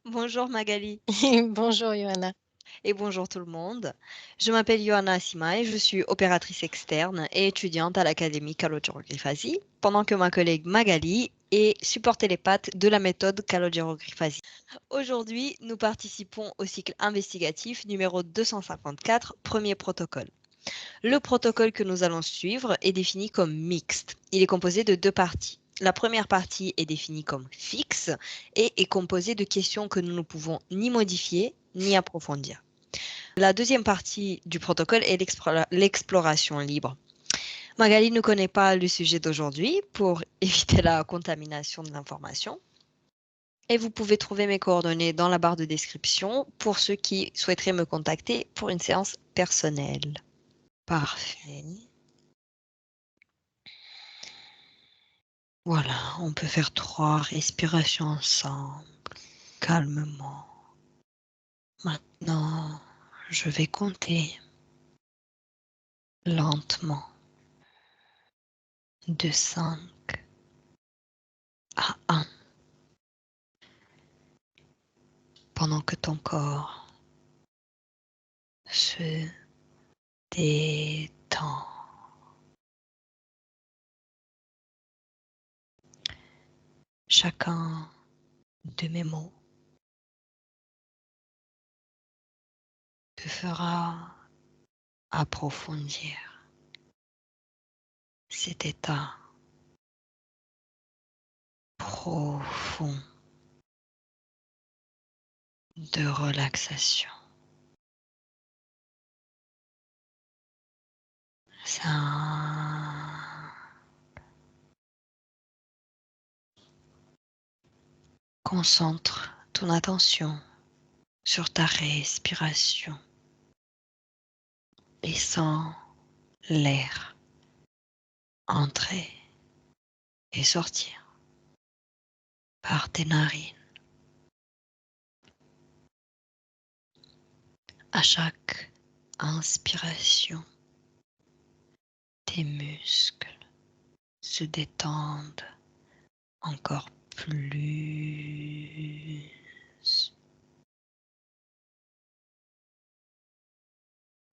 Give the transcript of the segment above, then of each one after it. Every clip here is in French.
Bonjour Magali Bonjour Johanna. et bonjour tout le monde. Je m'appelle Johanna Assima et je suis opératrice externe et étudiante à l'Académie Kalogero-Grifasi, pendant que ma collègue Magali est support télépathe de la méthode Kalogero-Grifasi. Aujourd'hui, nous participons au cycle investigatif numéro 254, premier protocole. Le protocole que nous allons suivre est défini comme mixte. Il est composé de deux parties. La première partie est définie comme fixe et est composée de questions que nous ne pouvons ni modifier ni approfondir. La deuxième partie du protocole est l'exploration libre. Magali ne connaît pas le sujet d'aujourd'hui pour éviter la contamination de l'information. Et vous pouvez trouver mes coordonnées dans la barre de description pour ceux qui souhaiteraient me contacter pour une séance personnelle. Parfait. Voilà, on peut faire 3 respirations ensemble, calmement. Maintenant, je vais compter lentement de 5 à 1 pendant que ton corps se détend. Chacun de mes mots te fera approfondir cet état profond de relaxation. Ça concentre ton attention sur ta respiration et sens l'air entrer et sortir par tes narines. À chaque inspiration, tes muscles se détendent encore plus.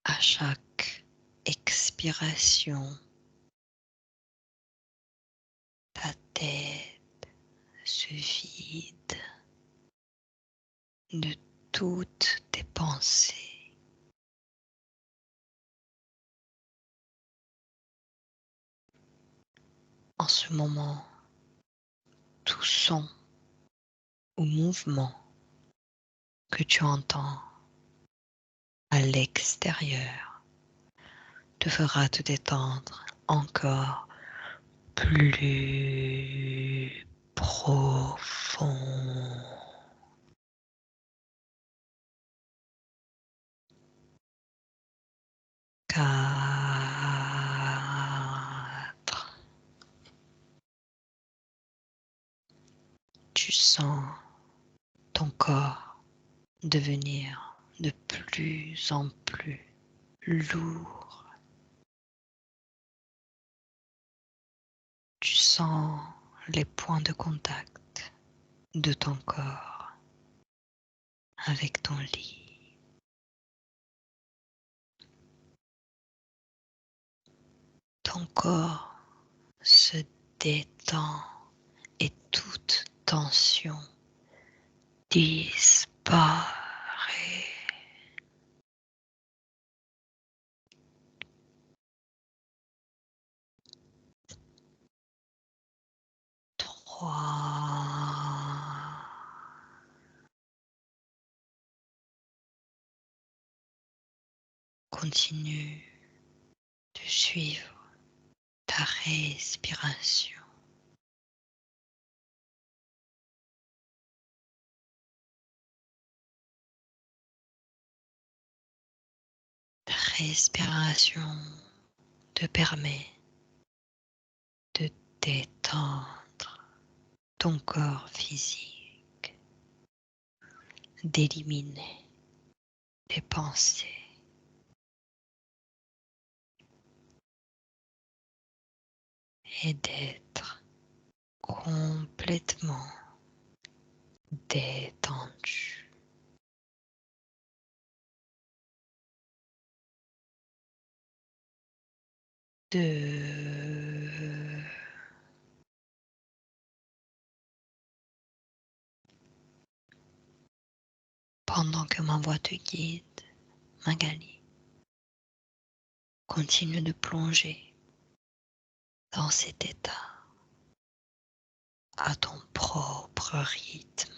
À chaque expiration, ta tête se vide de toutes tes pensées. En ce moment, tout son ou mouvement que tu entends à l'extérieur te fera te détendre encore plus profond. 4. Tu sens ton corps devenir de plus en plus lourd. Tu sens les points de contact de ton corps avec ton lit. Ton corps se détend et toute tension disparaît. 3. Continue de suivre ta respiration. Ta respiration te permet de détendre ton corps physique, d'éliminer tes pensées et d'être complètement détendu. Pendant que ma voix te guide, Magali, continue de plonger dans cet état à ton propre rythme.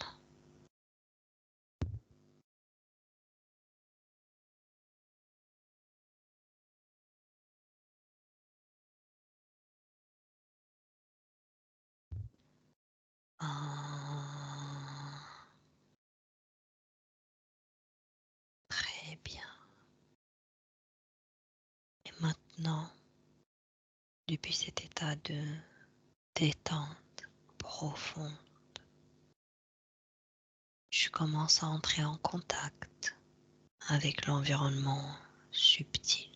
Ah, très bien. Et maintenant, depuis cet état de détente profonde, tu commences à entrer en contact avec l'environnement subtil.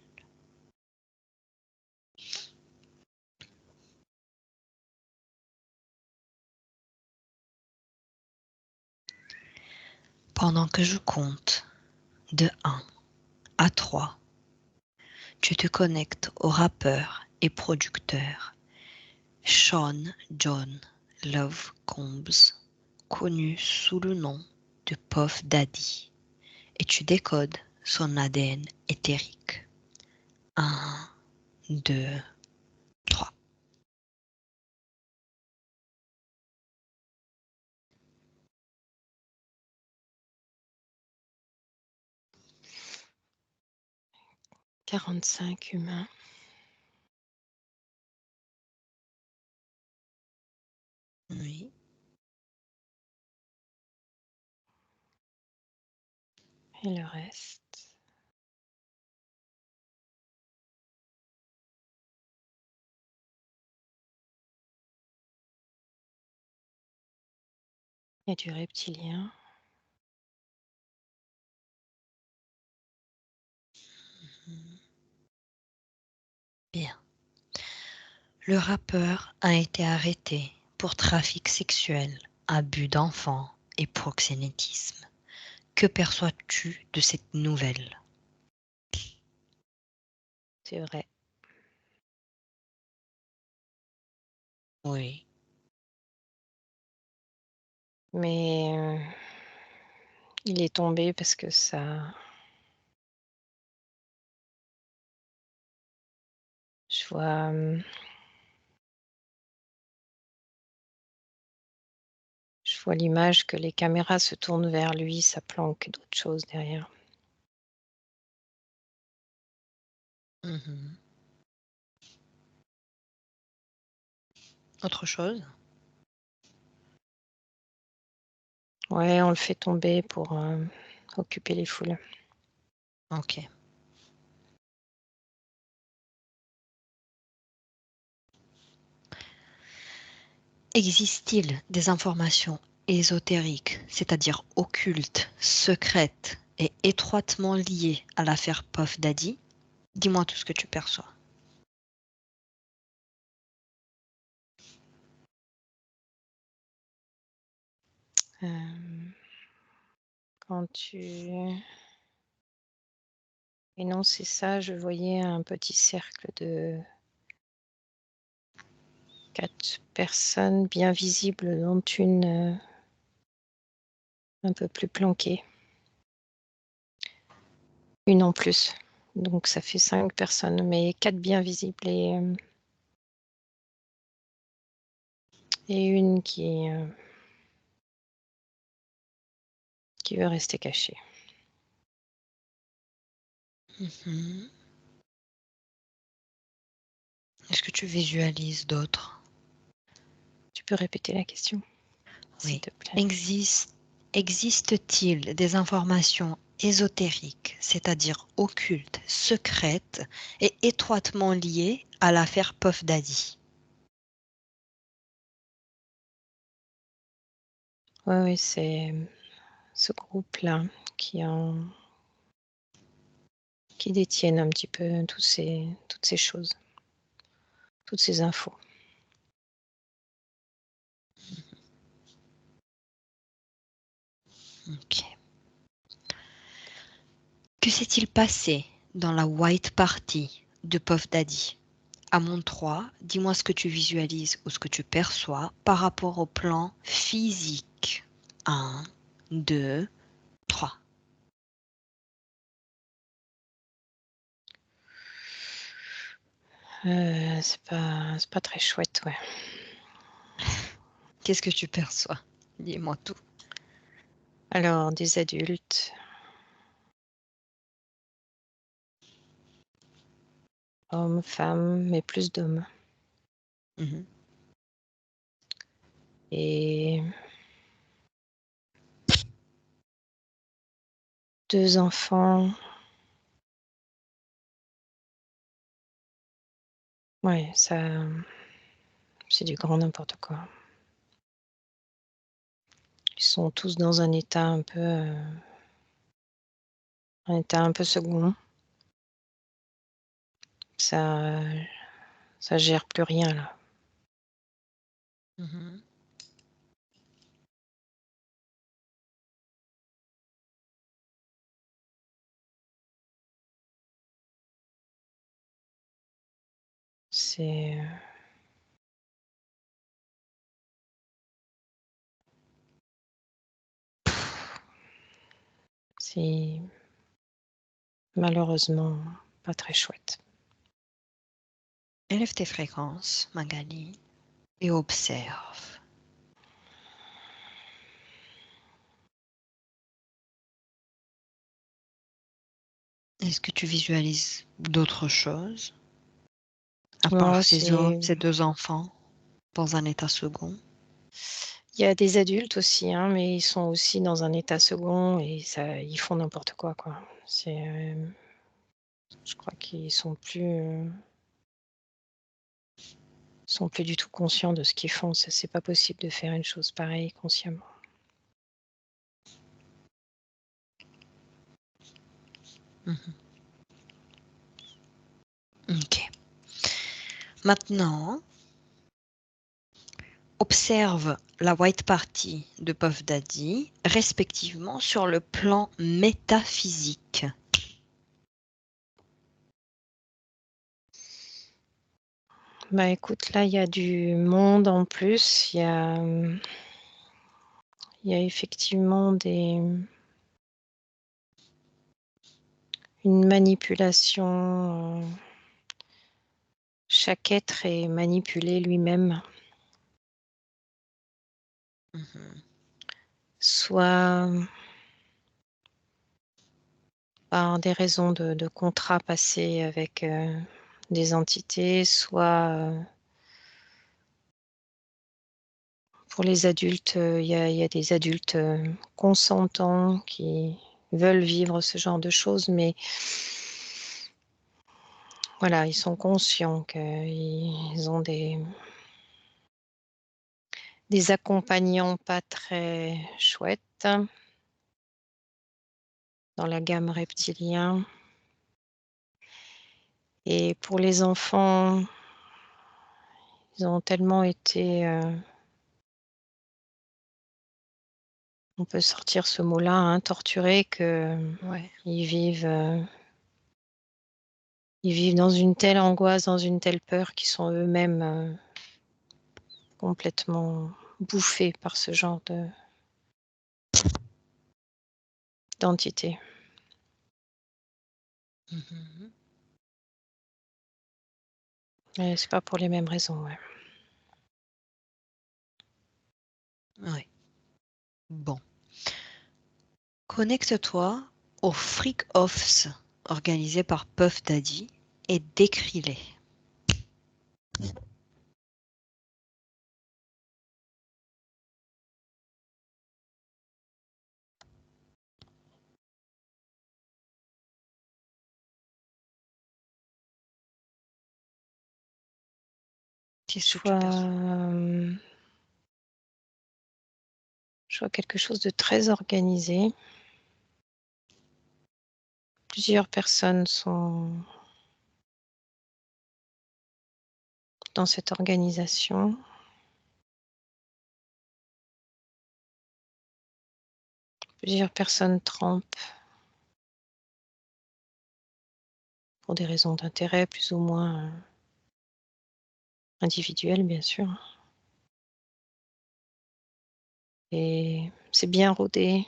Pendant que je compte de 1 à 3, tu te connectes au rappeur et producteur Sean John Love Combs, connu sous le nom de Puff Daddy, et tu décodes son ADN éthérique. 1, 2, 3. « 45 humains. Oui. Et le reste. Il y a du reptilien. Bien. Le rappeur a été arrêté pour trafic sexuel, abus d'enfants et proxénétisme. Que perçois-tu de cette nouvelle? C'est vrai. Oui. Mais il est tombé parce que ça... Je vois... Je vois l'image que les caméras se tournent vers lui, ça planque d'autres choses derrière. Mhm. Autre chose? Ouais, on le fait tomber pour occuper les foules. Ok. Existe-t-il des informations ésotériques, c'est-à-dire occultes, secrètes et étroitement liées à l'affaire Puff Daddy? Dis-moi tout ce que tu perçois. Quand tu énonçais ça, je voyais un petit cercle de 4 personnes bien visibles, dont une un peu plus planquée. Une en plus. Donc ça fait 5 personnes, mais 4 bien visibles et une qui veut rester cachée. Mhm. Est-ce que tu visualises d'autres? Tu peux répéter la question, s'il Oui. te plaît? Existe-t-il des informations ésotériques, c'est-à-dire occultes, secrètes et étroitement liées à l'affaire Puff Daddy? Oui, c'est ce groupe-là qui détiennent un petit peu toutes ces choses, toutes ces infos. Ok. Que s'est-il passé dans la White Party de Puff Daddy? À mon 3, dis-moi ce que tu visualises ou ce que tu perçois par rapport au plan physique. 1, 2, 3. C'est pas très chouette, ouais. Qu'est-ce que tu perçois? Dis-moi tout. Alors, des adultes, hommes, femmes, mais plus d'hommes. Mhm. Et 2 enfants. Ouais, ça, c'est du grand n'importe quoi. Ils sont tous dans un état un peu second. Ça ça gère plus rien là. Mhm. C'est, c'est malheureusement pas très chouette. Élève tes fréquences, Magali, et observe. Est-ce que tu visualises d'autres choses à Non, part ces hommes, c'est ces 2 enfants dans un état second? il y a des adultes aussi, hein, mais ils sont aussi dans un état second et ça ils font n'importe quoi, quoi. Je crois qu'ils sont plus du tout conscients de ce qu'ils font. Ça, c'est pas possible de faire une chose pareille consciemment. Mhm. Ok. Maintenant, observe la White Party de Puff Daddy, respectivement sur le plan métaphysique. Bah, écoute, là, il y a du monde en plus. Il y a effectivement une manipulation, chaque être est manipulé lui-même, Mhm. soit par des raisons de contrats passés avec, des entités, soit, pour les adultes, il y a des adultes, consentants qui veulent vivre ce genre de choses, mais voilà, ils sont conscients qu'ils ont des accompagnants pas très chouettes dans la gamme reptilien. Et pour les enfants, ils ont tellement été, on peut sortir ce mot-là, hein, torturés, qu'ils Ouais. vivent, ils vivent dans une telle angoisse, dans une telle peur qu'ils sont eux-mêmes, complètement bouffés par ce genre d'entité. Mhm. Et c'est pas pour les mêmes raisons, ouais. Ouais. Bon. Connecte-toi aux freak-offs organisés par Puff Daddy et décris-les. Qu'est-ce Je que tu vois, perçois? je vois quelque chose de très organisé. Plusieurs personnes sont dans cette organisation. Plusieurs personnes trempent pour des raisons d'intérêt plus ou moins individuelles, bien sûr. Et c'est bien rodé.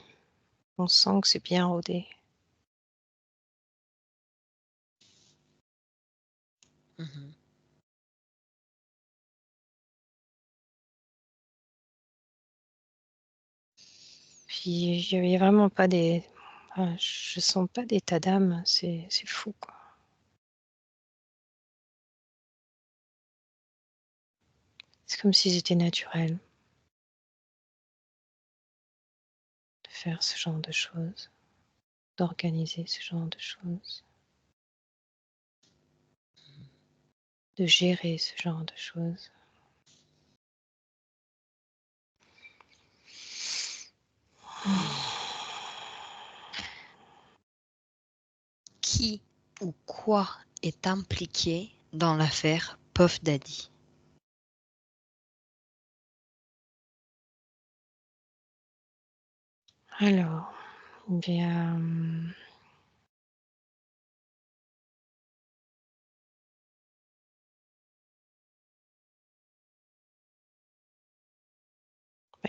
On sent que c'est bien rodé. Mhm. Puis il n'y a vraiment pas des... Enfin, je sens pas d'état d'âme. C'est fou, quoi. C'est comme si c'était naturel de faire ce genre de choses, d'organiser ce genre de choses, de gérer ce genre de choses. Qui ou quoi est impliqué dans l'affaire Puff Daddy? Alors, bien,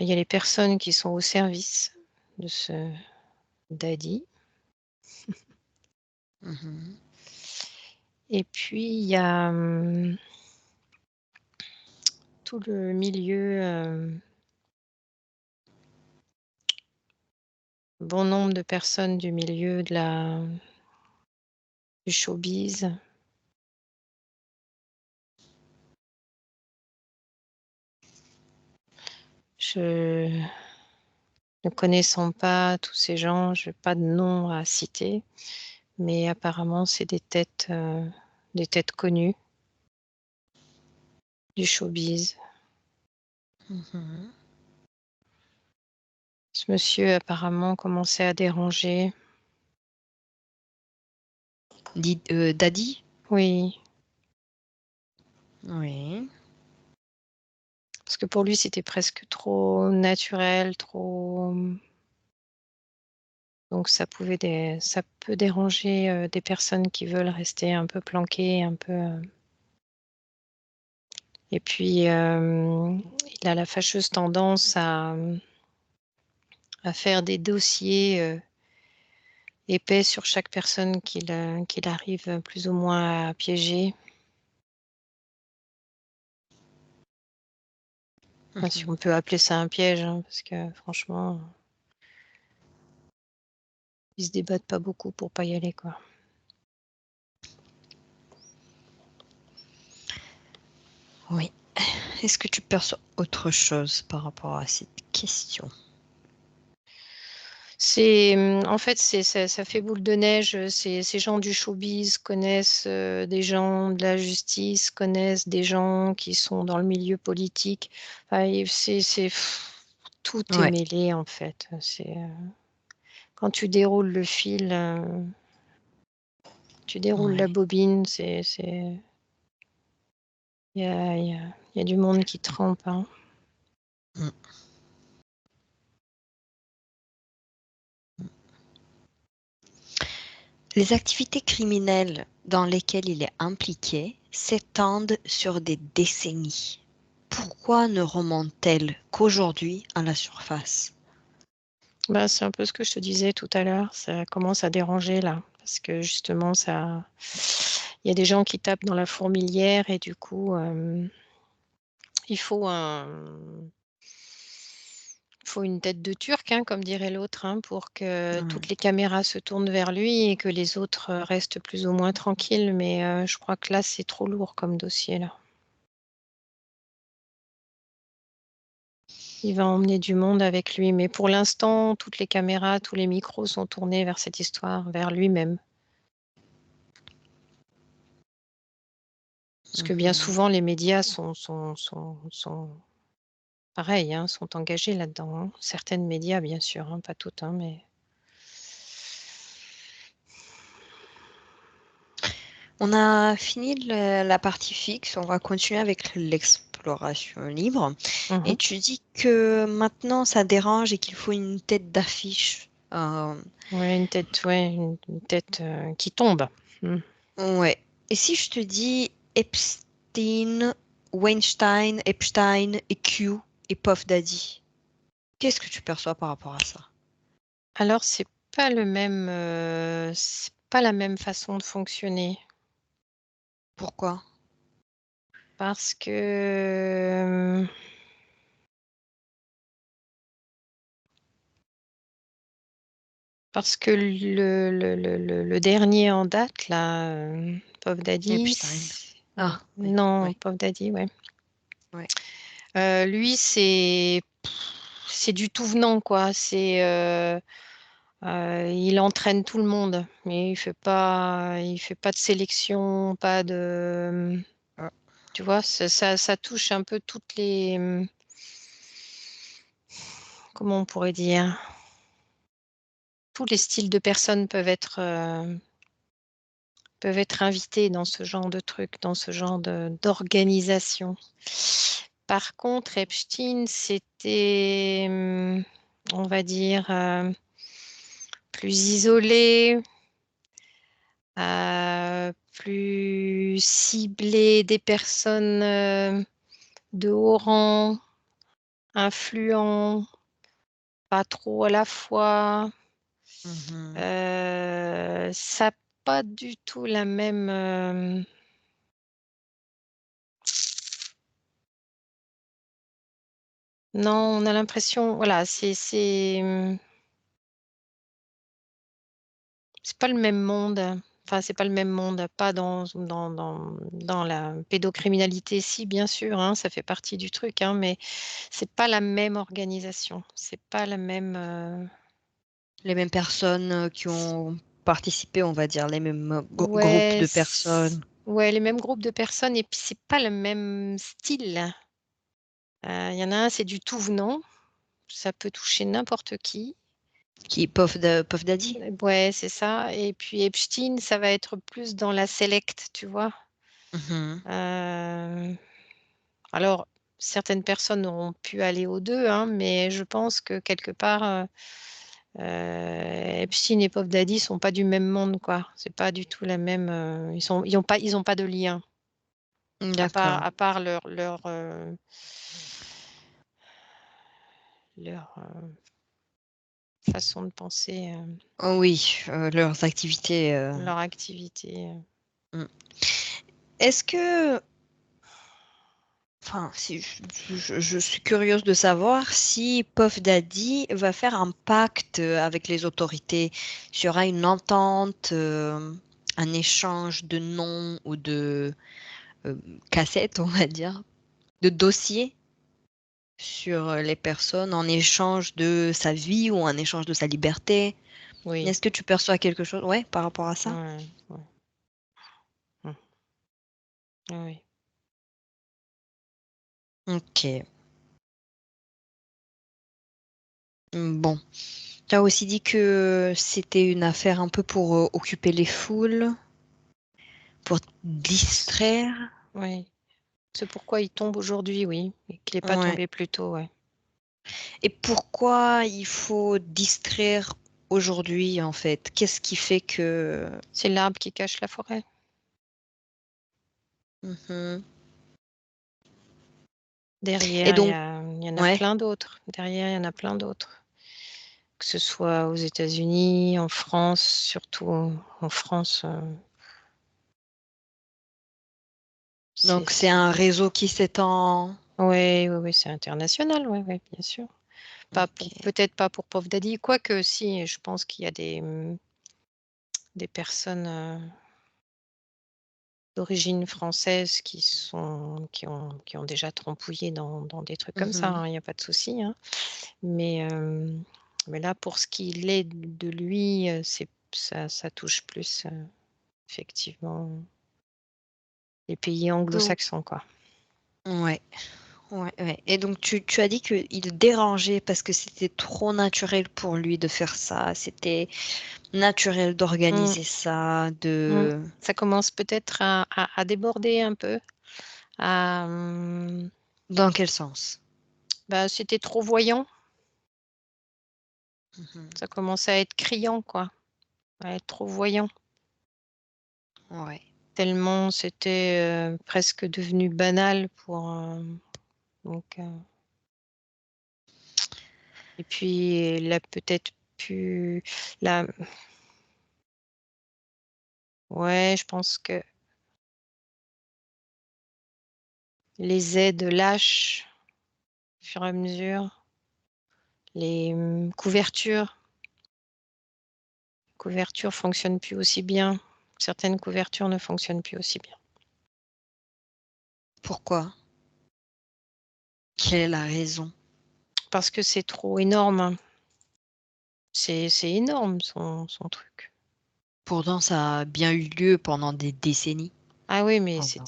il y a les personnes qui sont au service de ce daddy. Mhm. Et puis, il y a tout le milieu, bon nombre de personnes du milieu du showbiz. Je ne connaissant pas tous ces gens, je n'ai pas de nom à citer, mais apparemment, c'est des têtes connues du showbiz. Mhm. Ce monsieur apparemment commençait à déranger. Daddy? Oui, Oui. parce que pour lui, c'était presque trop naturel, trop. Donc ça peut déranger des personnes qui veulent rester un peu planquées, un peu. Et puis il a la fâcheuse tendance à faire des dossiers épais sur chaque personne qu'il arrive plus ou moins à piéger. Enfin, si on Mhm. peut appeler ça un piège, hein, parce que franchement, ils se débattent pas beaucoup pour pas y aller, quoi. Oui. Est-ce que tu perçois autre chose par rapport à cette question? En fait, ça fait boule de neige. Ces gens du showbiz connaissent des gens de la justice, connaissent des gens qui sont dans le milieu politique. Enfin, tout est Ouais. mêlé, en fait. Quand tu déroules le fil, tu déroules la Ouais. bobine, il y a du monde qui trempe, hein. Mm. Les activités criminelles dans lesquelles il est impliqué s'étendent sur des décennies. Pourquoi ne remontent-elles qu'aujourd'hui à la surface? Bah, c'est un peu ce que je te disais tout à l'heure. Ça commence à déranger là, parce que justement, il y a des gens qui tapent dans la fourmilière et du coup, il faut une tête de Turc, hein, comme dirait l'autre, hein, pour que toutes Ouais. les caméras se tournent vers lui et que les autres restent plus ou moins tranquilles. Mais je crois que là, c'est trop lourd comme dossier là. Il va emmener du monde avec lui, mais pour l'instant, toutes les caméras, tous les micros sont tournés vers cette histoire, vers lui-même. Parce que bien Mhm. souvent, les médias sont pareils, hein, sont engagés là-dedans, hein. Certaines médias, bien sûr, hein, pas toutes, hein, mais On a fini la partie fixe, on va continuer avec l'exploration libre. Et mhm. tu dis que maintenant ça dérange et qu'il faut une tête d'affiche. Ouais, une tête qui tombe. Mm. Ouais. Et si je te dis Epstein, Weinstein, Epstein et Q et Puff Daddy, qu'est-ce que tu perçois par rapport à ça? Alors, c'est pas la même façon de fonctionner Pourquoi? parce que le dernier en date, là, Puff Daddy, Epstein. Ah, oui, non, oui, Puff Daddy, ouais. oui. Lui, c'est du tout venant, quoi. Il entraîne tout le monde, mais il fait pas de sélection, pas de, Ah. tu vois, ça touche un peu comment on pourrait dire, tous les styles de personnes peuvent être invités dans ce genre de truc, dans ce genre d'organisation. Par contre, Epstein, c'était, on va dire, plus isolé, plus ciblé des personnes de haut rang, influents, pas trop à la fois. Mhm. Ça n'a pas du tout la même. Non, on a l'impression, voilà, c'est pas le même monde. Enfin, c'est pas le même monde, pas dans la pédocriminalité, si, bien sûr, hein, ça fait partie du truc, hein, mais c'est pas la même organisation. C'est pas la même. Les mêmes personnes qui ont participé, on va dire, les mêmes groupes Ouais, de personnes. ouais, les mêmes groupes de personnes, et puis c'est pas le même style. Il y en a un, c'est du tout venant, ça peut toucher n'importe qui. Qui Puff Daddy? Ouais, c'est ça. Et puis Epstein, ça va être plus dans la select, tu vois. Mhm. Euh, alors, certaines personnes auront pu aller aux deux, hein, mais je pense que quelque part, Epstein et Puff Daddy sont pas du même monde, quoi. C'est pas du tout la même. Ils ont pas de lien, D'accord. à part leur façon de penser, Oh oui, leurs activités. leur activité. Mm. Est-ce que, enfin, si je suis curieuse de savoir si Puff Daddy va faire un pacte avec les autorités, s'il y aura une entente, un échange de noms ou de euh, cassettes, on va dire, de dossiers sur les personnes en échange de sa vie ou en échange de sa liberté. Oui, Est-ce que tu perçois quelque chose, ouais, par rapport à ça? ouais, ouais. Mm. Oui. Ok. Bon. Tu as aussi dit que c'était une affaire un peu pour occuper les foules, pour distraire. Oui. C'est pourquoi il tombe aujourd'hui, oui, et qu'il n'est pas Ouais. tombé plus tôt, ouais. Et pourquoi il faut distraire aujourd'hui, en fait? Qu'est-ce qui fait que... C'est l'arbre qui cache la forêt. Mhm. Et Derrière, donc, il y en a ouais. plein d'autres. Derrière, il y en a plein d'autres. Que ce soit aux États-Unis, en France, surtout en France, Donc, c'est un réseau qui s'étend. Oui, oui, oui, c'est international, oui, oui, bien sûr. Ok. Peut-être pas pour Puff Daddy, quoique si, je pense qu'il y a des personnes d'origine française qui ont déjà trompouillé dans des trucs comme ça, Mhm. hein, il n'y a pas de souci, hein. Mais, euh, mais là, pour ce qu'il est de lui, ça touche plus, effectivement, les pays Donc, anglo-saxons, quoi. ouais. Ouais, ouais. Et donc tu as dit qu'il dérangeait parce que c'était trop naturel pour lui de faire ça. C'était naturel Mm, d'organiser ça, mm. de... Ça commence peut-être à déborder un peu. Dans quel sens? Bah, c'était trop voyant. Mhm. Ça commençait à être criant, quoi, à être trop voyant. Ouais. Tellement c'était presque devenu banal donc, et puis elle a peut-être pu, la, ouais, je pense que les aides lâchent au fur et à mesure, les couvertures fonctionnent plus aussi bien. Certaines couvertures ne fonctionnent plus aussi bien. Pourquoi? Quelle est la raison? Parce que c'est trop énorme. C'est énorme son truc. Pourtant, ça a bien eu lieu pendant des décennies. Ah oui, mais Ah bon.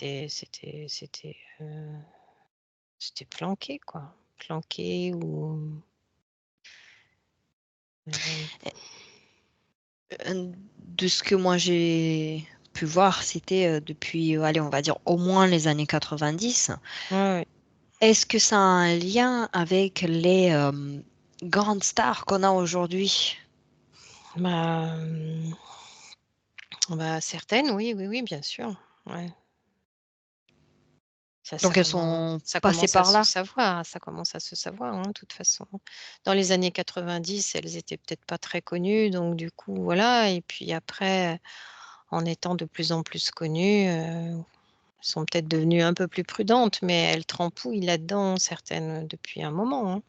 c'était planqué, quoi. Planqué ou De ce que moi j'ai pu voir, c'était depuis, allez, on va dire au moins les années 90. ouais, ouais. Est-ce que ça a un lien avec les grandes stars qu'on a aujourd'hui? Bah, bah, certaines, oui, oui, oui, bien sûr. Ouais. Donc elles sont Ça passées commence à par se là. savoir, ça commence à se savoir, hein, de toute façon. Dans les années 90, elles étaient peut-être pas très connues, donc du coup, voilà. Et puis après, en étant de plus en plus connues, elles sont peut-être devenues un peu plus prudentes, mais elles trempouillent là-dedans, certaines, depuis un moment, hein.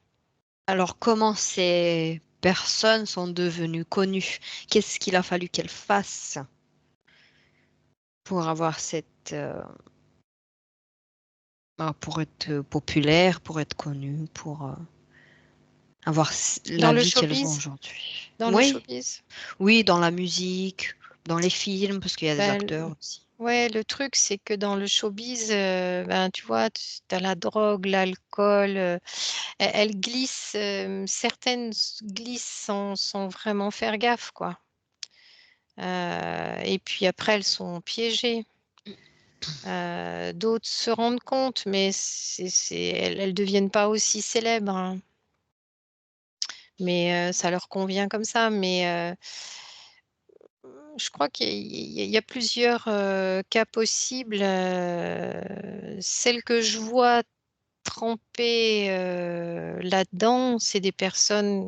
Alors comment ces personnes sont devenues connues? Qu'est-ce qu'il a fallu qu'elles fassent pour avoir pour être populaire, pour être connues, pour avoir Dans la le vie qu'elles ont showbiz, aujourd'hui? dans le Oui, showbiz. oui, dans la musique, dans les films, parce qu'il y a des Ben, acteurs aussi. ouais, le truc, c'est que dans le showbiz, ben, tu vois, tu as la drogue, l'alcool, elles glissent, certaines glissent sans vraiment faire gaffe, quoi. Et puis après, elles sont piégées. D'autres se rendent compte, mais elles deviennent pas aussi célèbres, hein. Mais ça leur convient comme ça. Mais je crois qu'il y a plusieurs cas possibles. Celles que je vois trempées là-dedans, c'est des personnes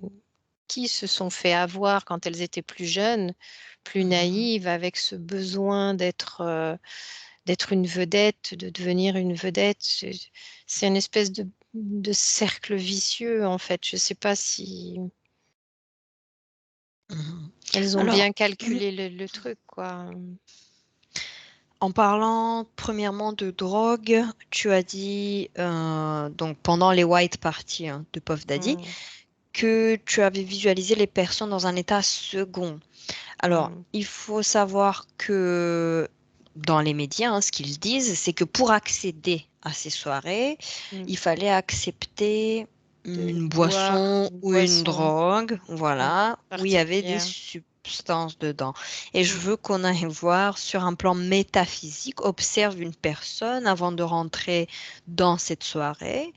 qui se sont fait avoir quand elles étaient plus jeunes, plus Mhm, naïves, avec ce besoin d'être une vedette, de devenir une vedette. C'est une espèce de cercle vicieux, en fait. Je ne sais pas si mhm. elles ont Alors, bien calculé le truc, quoi. en parlant premièrement de drogue, tu as dit, donc pendant les White Party hein, de Puff Daddy, Mm, que tu avais visualisé les personnes dans un état second. Alors, mm, il faut savoir que dans les médias, hein, ce qu'ils disent, c'est que pour accéder à ces soirées, mm. il fallait accepter De une boire boisson une ou une boisson drogue, mm, voilà, où il y avait des particulière. substances dedans. Et je Mm, veux qu'on aille voir sur un plan métaphysique, observe une personne avant de rentrer dans cette soirée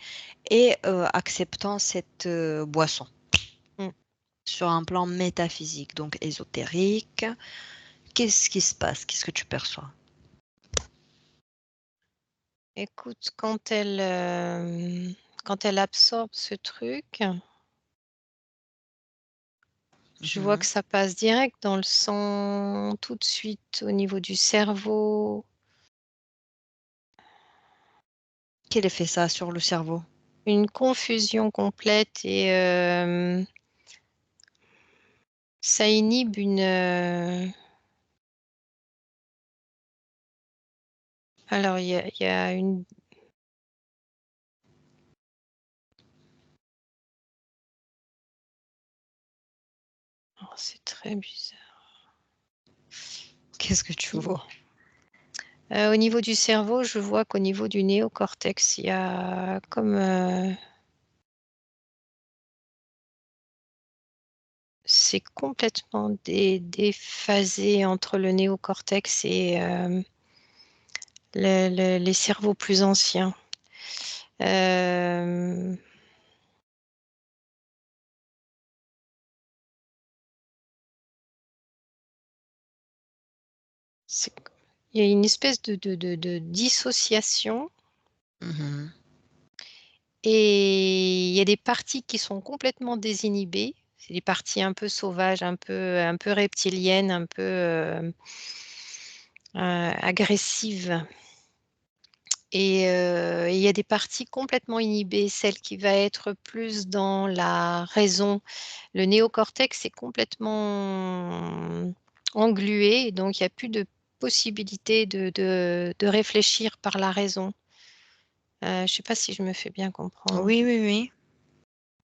et acceptant cette boisson mm. sur un plan métaphysique, donc ésotérique. Qu'est-ce qui se passe? Qu'est-ce que tu perçois? Écoute, quand elle absorbe ce truc, je vois que Mhm. ça passe direct dans le sang, tout de suite au niveau du cerveau. Quel effet ça a sur le cerveau? Une confusion complète et ça inhibe alors, il y a une... oh, c'est très bizarre. Qu'est-ce que tu vois? Au niveau du cerveau, je vois qu'au niveau du néocortex, il y a comme... c'est complètement déphasé entre le néocortex et les cerveaux plus anciens. Euh, Il y a une espèce de dissociation Mhm. et il y a des parties qui sont complètement désinhibées. C'est des parties un peu sauvages, un peu reptiliennes, un peu agressives. Et il y a des parties complètement inhibées, celle qui va être plus dans la raison. Le néocortex est complètement englué, donc il n'y a plus de possibilité de réfléchir par la raison. Je ne sais pas si je me fais bien comprendre. Oui, oui, oui.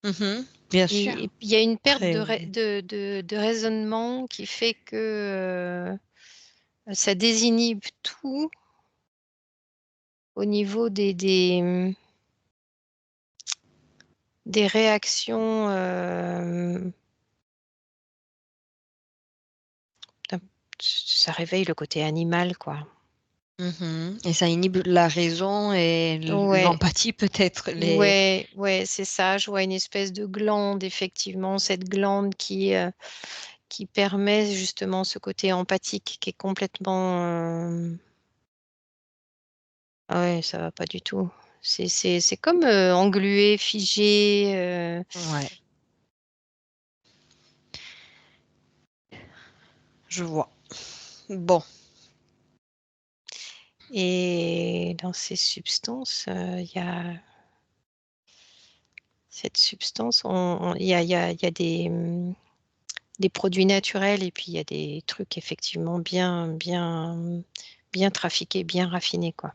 Mhm. Bien sûr. Et puis, il y a une perte Très. de raisonnement qui fait que ça désinhibe tout au niveau des réactions. Ça réveille le côté animal, quoi. Mhm. Et ça inhibe la raison et Ouais, l'empathie peut-être. Les. ouais, ouais, c'est ça. Je vois une espèce de glande, effectivement, cette glande qui permet justement ce côté empathique qui est complètement. Ah ouais, ça va pas du tout. C'est comme englué, figé. Ouais, je vois. Bon. Et dans ces substances, il y a cette substance, il y a des produits naturels et puis il y a des trucs effectivement bien trafiqués, bien raffinés, quoi.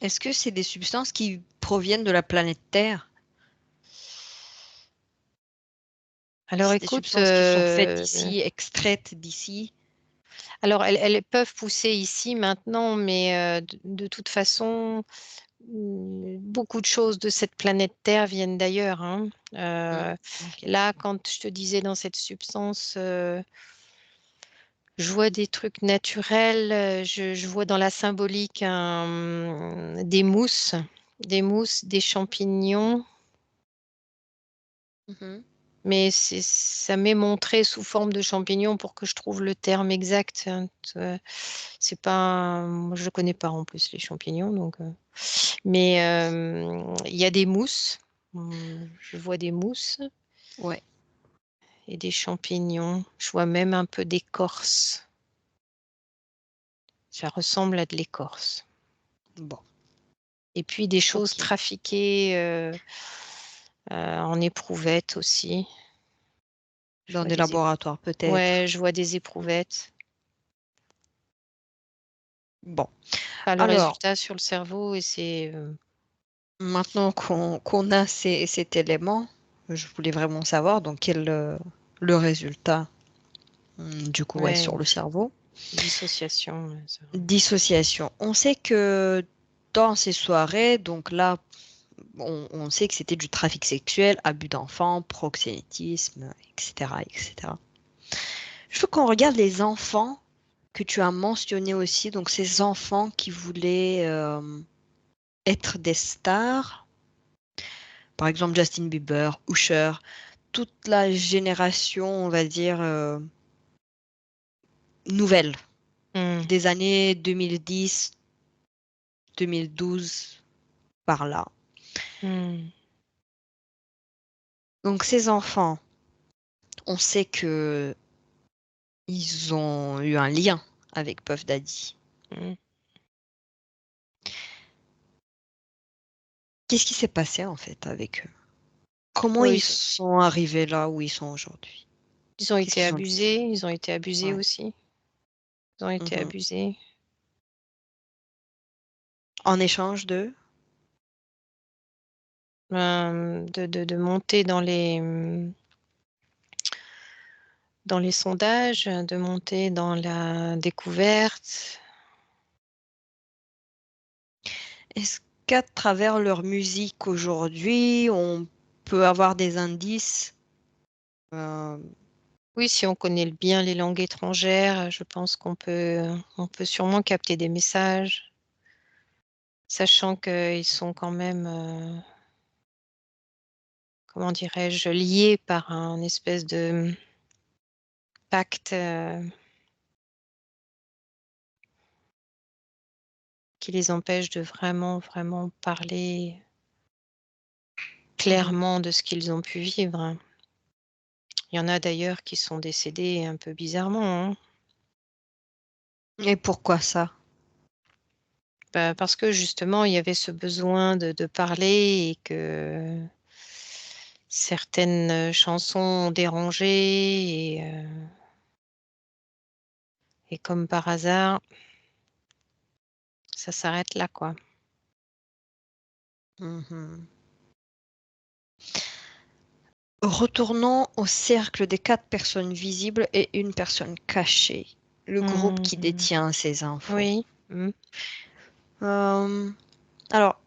Est-ce que c'est des substances qui proviennent de la planète Terre? Alors C'est des écoute, substances qui sont faites d'ici, extraites d'ici? alors elles peuvent pousser ici maintenant, mais de toute façon, beaucoup de choses de cette planète Terre viennent d'ailleurs, hein. Mm. Ok. Là, quand je te disais dans cette substance, je vois des trucs naturels, je vois dans la symbolique des mousses, des champignons, Mhm. mais ça m'est montré sous forme de champignons pour que je trouve le terme exact, hein. C'est pas, moi, je ne connais pas en plus les champignons, donc. Mais il y a des mousses. Je vois des mousses Ouais. et des champignons. Je vois même un peu d'écorce. Ça ressemble à de l'écorce. Bon. Et puis des choses Ok. trafiquées en éprouvettes aussi. Je Dans vois des laboratoires Ouais, peut-être. je vois des éprouvettes. Bon. Enfin, le Alors, résultat sur le cerveau, et c'est maintenant qu'on a cet élément, je voulais vraiment savoir donc quel le résultat du coup ouais, ouais, sur le cerveau. dissociation. Ouais, ça. Dissociation. On sait que dans ces soirées, donc là, on sait que c'était du trafic sexuel, abus d'enfants, proxénétisme, etc., etc. Je veux qu'on regarde les enfants que tu as mentionnés aussi, donc ces enfants qui voulaient être des stars, par exemple Justin Bieber, Usher, toute la génération, on va dire, nouvelle, Hmm, des années 2010, 2012, par là. hmm. Donc ces enfants, on sait que ils ont eu un lien avec Puff Daddy. Hmm. Qu'est-ce qui s'est passé en fait avec eux? Comment Oui, ils sont arrivés là où ils sont aujourd'hui? ils ont Qu'est-ce été qu'ils ont dit? abusés. Ils ont été abusés Ouais. aussi. Ils ont été Mhm. abusés. En échange de? De monter dans les sondages, de monter dans la découverte. Est-ce qu'à travers leur musique aujourd'hui, on peut avoir des indices? euh, Oui, si on connaît bien les langues étrangères, je pense on peut sûrement capter des messages, sachant qu'ils sont quand même, comment dirais-je, liés par un espèce de pacte qui les empêche de vraiment parler Mhm. clairement de ce qu'ils ont pu vivre. Il y en a d'ailleurs qui sont décédés un peu bizarrement, hein. Et pourquoi ça? Bah, parce que justement, il y avait ce besoin de parler et que certaines chansons ont dérangé et comme par hasard, ça s'arrête là, quoi. Mhm. Retournons au cercle des 4 personnes visibles et une personne cachée. Le groupe qui Mmh. détient ces infos. Oui. Euh, alors,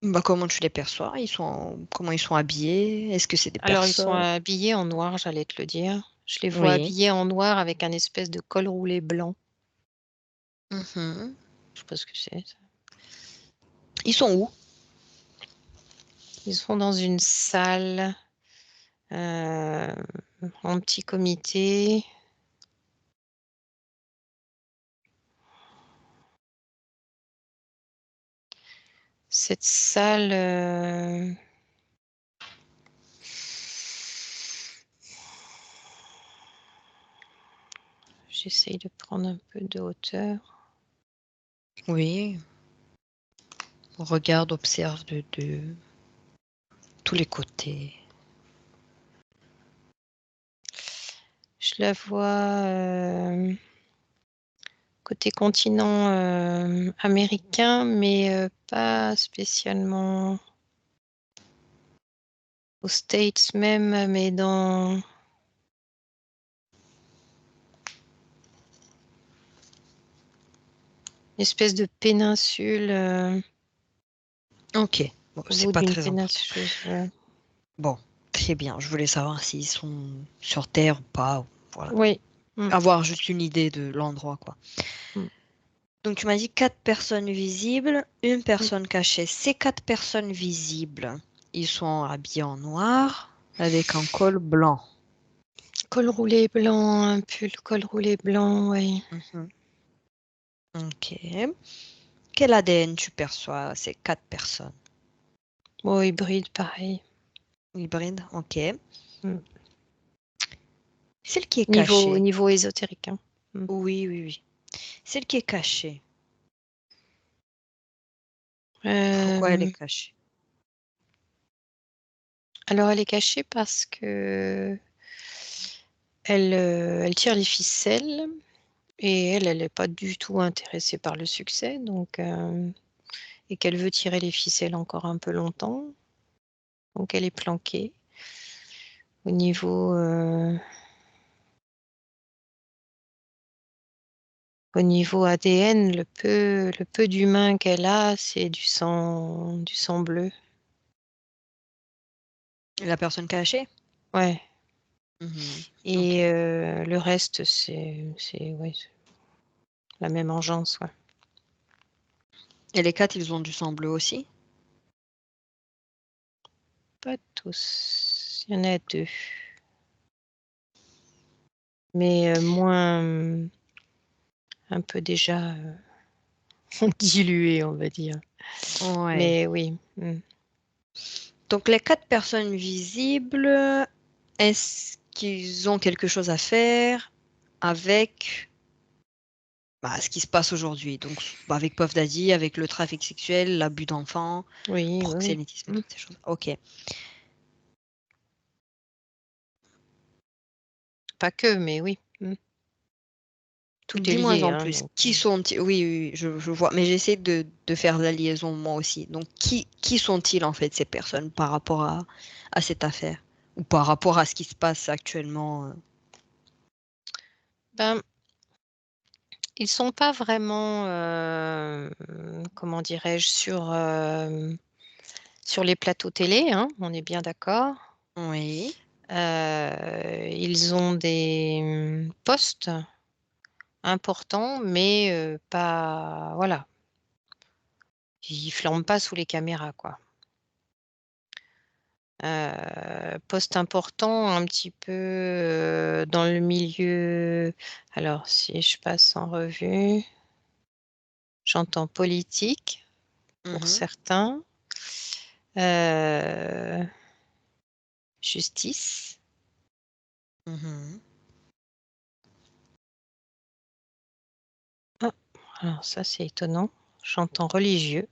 bah, comment tu les perçois? Comment ils sont habillés? Est-ce que c'est des Alors ils sont personnes? habillés en noir, j'allais te le dire. Je les vois Oui. habillés en noir avec un espèce de col roulé blanc. Mhm. Je sais pas ce que c'est ça. Ils sont où? Ils sont dans une salle, en petit comité. Cette salle, j'essaye de prendre un peu de hauteur. Oui. On regarde, observe de tous les côtés. Je la vois, côté continent, américain, mais pas spécialement aux States même, mais dans une espèce de péninsule, Ok. Bon, au c'est bout pas d'une très important. péninsule, ouais. Bon, très bien. Je voulais savoir s'ils sont sur Terre ou pas. Voilà. Oui. Mmh. Avoir juste une idée de l'endroit, quoi. Mmh. Donc, tu m'as dit 4 personnes visibles, une Mmh. personne cachée. Ces 4 personnes visibles, ils sont habillés en noir avec un col blanc. Col roulé blanc, un pull col roulé blanc, oui. Mhm. Ok. Quel ADN tu perçois ces 4 personnes? Oh, hybride, pareil. Hybride, ok. Mmh. Celle qui est Niveau cachée. niveau ésotérique, hein. Mmh. Oui, oui, oui. Celle qui est cachée. Pourquoi elle est Hem, cachée? alors elle est cachée parce que elle tire les ficelles et elle est pas du tout intéressée par le succès donc et qu'elle veut tirer les ficelles encore un peu longtemps, donc elle est planquée. Au niveau, au niveau ADN, le peu d'humain qu'elle a, c'est du sang bleu. La personne cachée? Ouais. Mhm. Et Ok. le reste, c'est ouais, c'est la même engeance, ouais. Et les 4, ils ont du sang bleu aussi? Pas tous, il y en a 2, mais moins, un peu déjà, dilués, on va dire. Ouais. Mais oui, Donc les 4 personnes visibles, est-ce qu'ils ont quelque chose à faire avec bah, ce qui se passe aujourd'hui? Donc bah, avec Puff Daddy, avec le trafic sexuel, l'abus d'enfants, oui, oui, oui. proxénétisme et Mmh. toutes ces choses. Ok. Pas que, mais oui, tout est Dis-moi lié, en hein, plus, donc qui sont-ils? Oui, oui, oui, je vois, mais j'essaie de faire la liaison moi aussi. Donc qui sont-ils en fait ces personnes par rapport à cette affaire? Ou par rapport à ce qui se passe actuellement? ben, ils sont pas vraiment, comment dirais-je? Sur les plateaux télé, hein, on est bien d'accord. Oui. Ils ont des, postes importants, mais pas voilà, ils flambent pas sous les caméras, quoi. Poste important un petit peu, dans le milieu alors si je passe en revue, J'entends politique pour Mhm, certains. Justice. mhm. Ah, alors ça, c'est étonnant. J'entends religieux.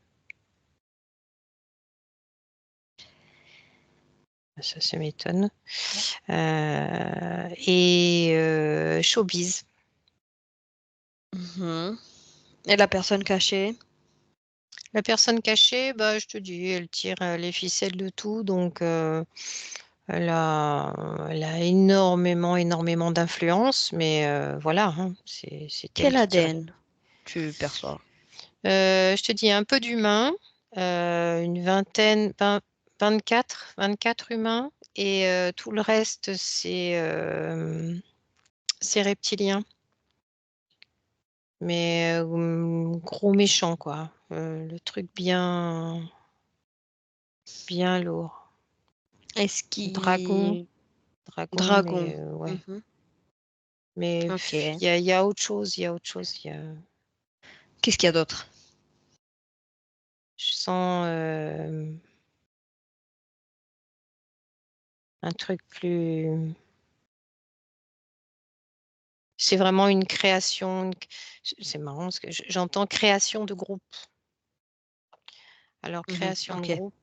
Ça m'étonne. Et showbiz. Mhm. Et la personne cachée? La personne cachée, bah, je te dis, elle tire les ficelles de tout, donc elle a énormément, énormément d'influence, mais voilà, hein, c'est elle Quel qui tire les... ADN tu perçois? Je te dis un peu d'humains, une vingtaine, 24 humains, et tout le reste, c'est reptilien, mais gros méchant, quoi. Le truc bien, bien lourd. Est-ce Dragon, qu'il... dragon, Dragon. mais ouais. Mhm. Mais Ok. il y a autre chose, il y a autre chose. Qu'est-ce qu'il y a d'autre? Je sens un truc plus. C'est vraiment une création. C'est marrant parce que j'entends création de groupe. Alors, Mhm. création de Ok. groupe,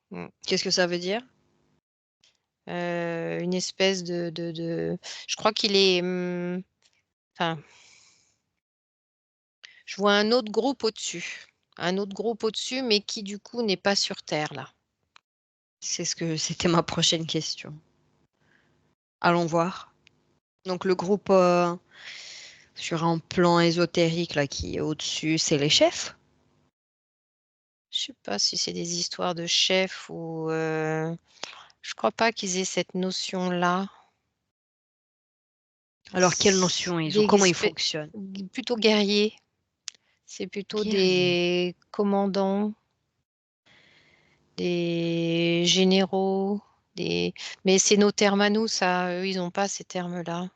mm, Qu'est-ce que ça veut dire? une espèce Je crois qu'il est. Enfin, je vois un autre groupe au-dessus. Un autre groupe au-dessus, mais qui du coup n'est pas sur Terre, là. C'était ma prochaine question. Allons voir. Donc le groupe sur un plan ésotérique là qui est au-dessus, c'est les chefs. Je sais pas si c'est des histoires de chefs ou. Je crois pas qu'ils aient cette notion-là. Alors quelle notion ils ont? Des Comment ils fonctionnent? plutôt guerriers. C'est plutôt Guerriers. des commandants, des généraux, mais c'est nos termes à nous, ça. Eux, ils n'ont pas ces termes-là.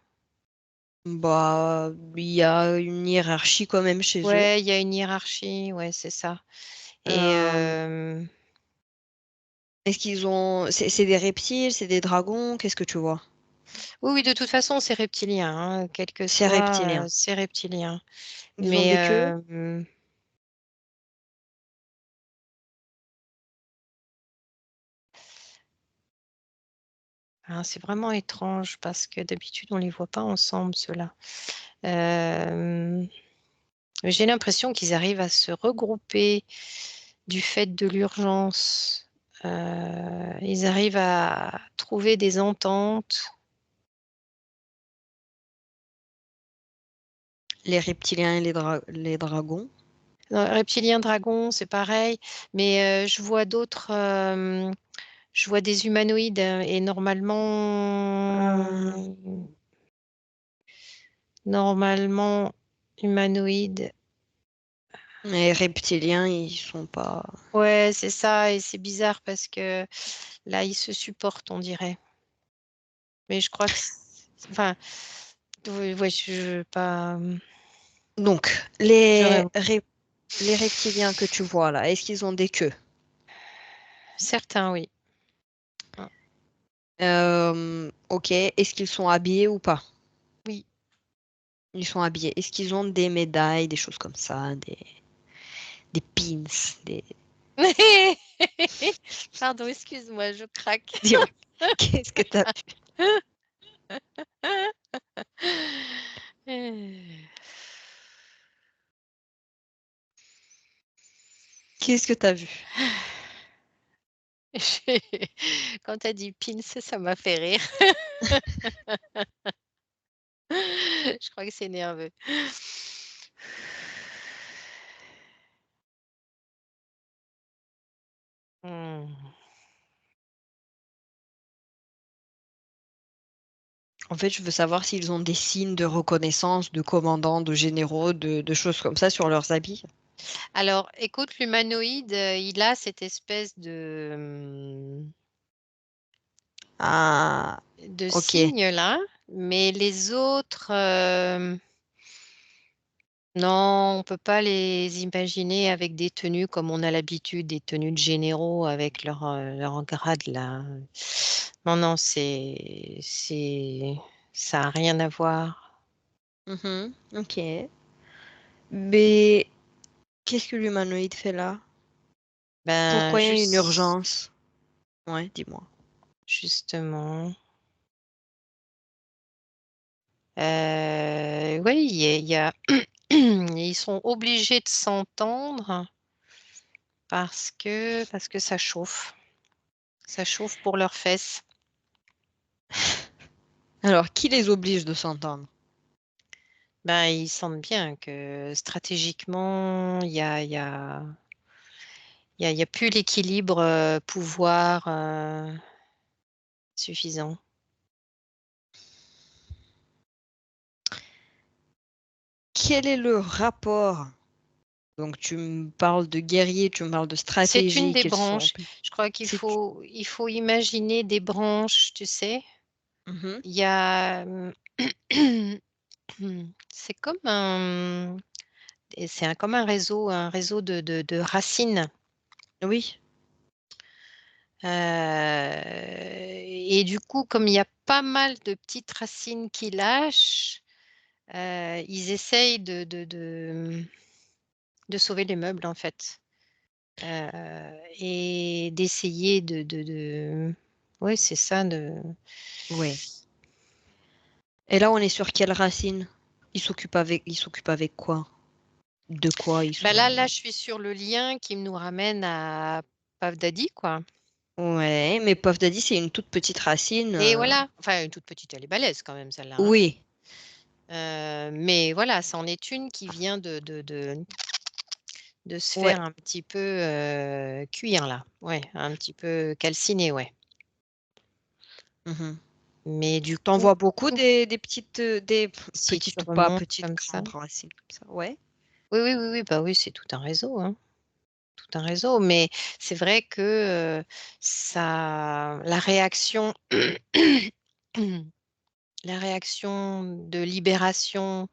Bah, il y a une hiérarchie quand même chez eux. Ouais, il y a une hiérarchie, ouais, c'est ça. Et Euh, Est-ce qu'ils ont... C'est des reptiles, c'est des dragons, qu'est-ce que tu vois? oui, oui, de toute façon, c'est reptilien, hein, quel que C'est soit, reptilien. c'est reptilien. Ils ont Mais des queues? c'est vraiment étrange parce que d'habitude, on les voit pas ensemble, ceux-là. Euh, j'ai l'impression qu'ils arrivent à se regrouper du fait de l'urgence. Ils arrivent à trouver des ententes. Les reptiliens et les dragons. Reptilien dragon, c'est pareil, mais je vois d'autres. Je vois des humanoïdes et Euh, normalement humanoïdes. les reptiliens, ils sont pas... Ouais, c'est ça, et c'est bizarre parce que là, ils se supportent, on dirait. Mais je crois que, enfin, ouais, ouais, je veux pas. Donc, J'aurais les reptiliens que tu vois là, est-ce qu'ils ont des queues? certains, oui. Ok, est-ce qu'ils sont habillés ou pas? Oui. Ils sont habillés. Est-ce qu'ils ont des médailles, des choses comme ça, des pins, des... Pardon, excuse-moi, je craque. Dis-moi, qu'est-ce que t'as vu? Qu'est-ce que t'as vu? Quand tu as dit pins, ça m'a fait rire. Je crois que c'est nerveux. Hmm. En fait, je veux savoir s'ils ont des signes de reconnaissance de commandants, de généraux, de choses comme ça sur leurs habits. Alors, écoute, l'humanoïde, il a cette espèce Ah, de ok. signe là, mais les autres, Non, on peut pas les imaginer avec des tenues comme on a l'habitude, des tenues de généraux avec leur grade là. Non, non, ça a rien à voir. Mhm, ok. Mais qu'est-ce que l'humanoïde fait là? Ben, Pourquoi il y a une urgence? Ouais, dis-moi. justement, oui, ils sont obligés de s'entendre parce que ça chauffe pour leurs fesses. Alors, qui les oblige de s'entendre? Ben, ils sentent bien que stratégiquement, il y a plus l'équilibre pouvoir suffisant. Quel est le rapport? Donc, tu me parles de guerrier, tu me parles de C'est une stratégie, des qu'ils sont... branches. Je crois qu'il C'est... faut imaginer des branches, tu sais. Mhm. Il y a, c'est comme un réseau de racines. Oui. Et du coup, comme il y a pas mal de petites racines qui lâchent, ils essayent de sauver les meubles, en fait. Et d'essayer ouais, c'est ça, Oui. Et là, on est sur quelle racine? Ils s'occupent avec quoi? De quoi ils bah sont... là, je suis sur le lien qui nous ramène à Puff Daddy, quoi. Ouais, mais Puff Daddy, c'est une toute petite racine. Et voilà, enfin, une toute petite, elle est balèze quand même, celle-là, hein. Oui. Mais voilà, c'en est une qui vient de se Ouais. faire un petit peu cuire, là. Ouais, un petit peu calciner, ouais. Mhm. Mais du T'en coup, vois beaucoup des si tu petites ou pas remontes petites comme ça. grandes racines comme ça. Ouais. Oui, oui, oui, oui, bah oui, c'est tout un réseau, hein. Tout un réseau, mais c'est vrai que la réaction, la réaction de libération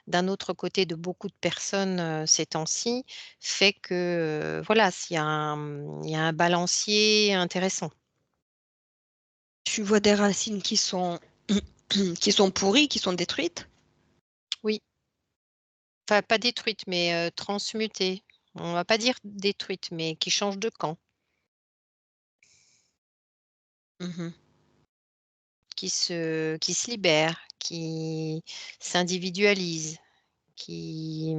d'un autre côté de beaucoup de personnes ces temps-ci fait que voilà, il y a un balancier intéressant. Tu vois des racines qui sont qui sont pourries, qui sont détruites? Oui, enfin pas détruite, mais transmutée. On va pas dire détruite, mais qui change de camp, Mhm. qui se libère, qui s'individualise, qui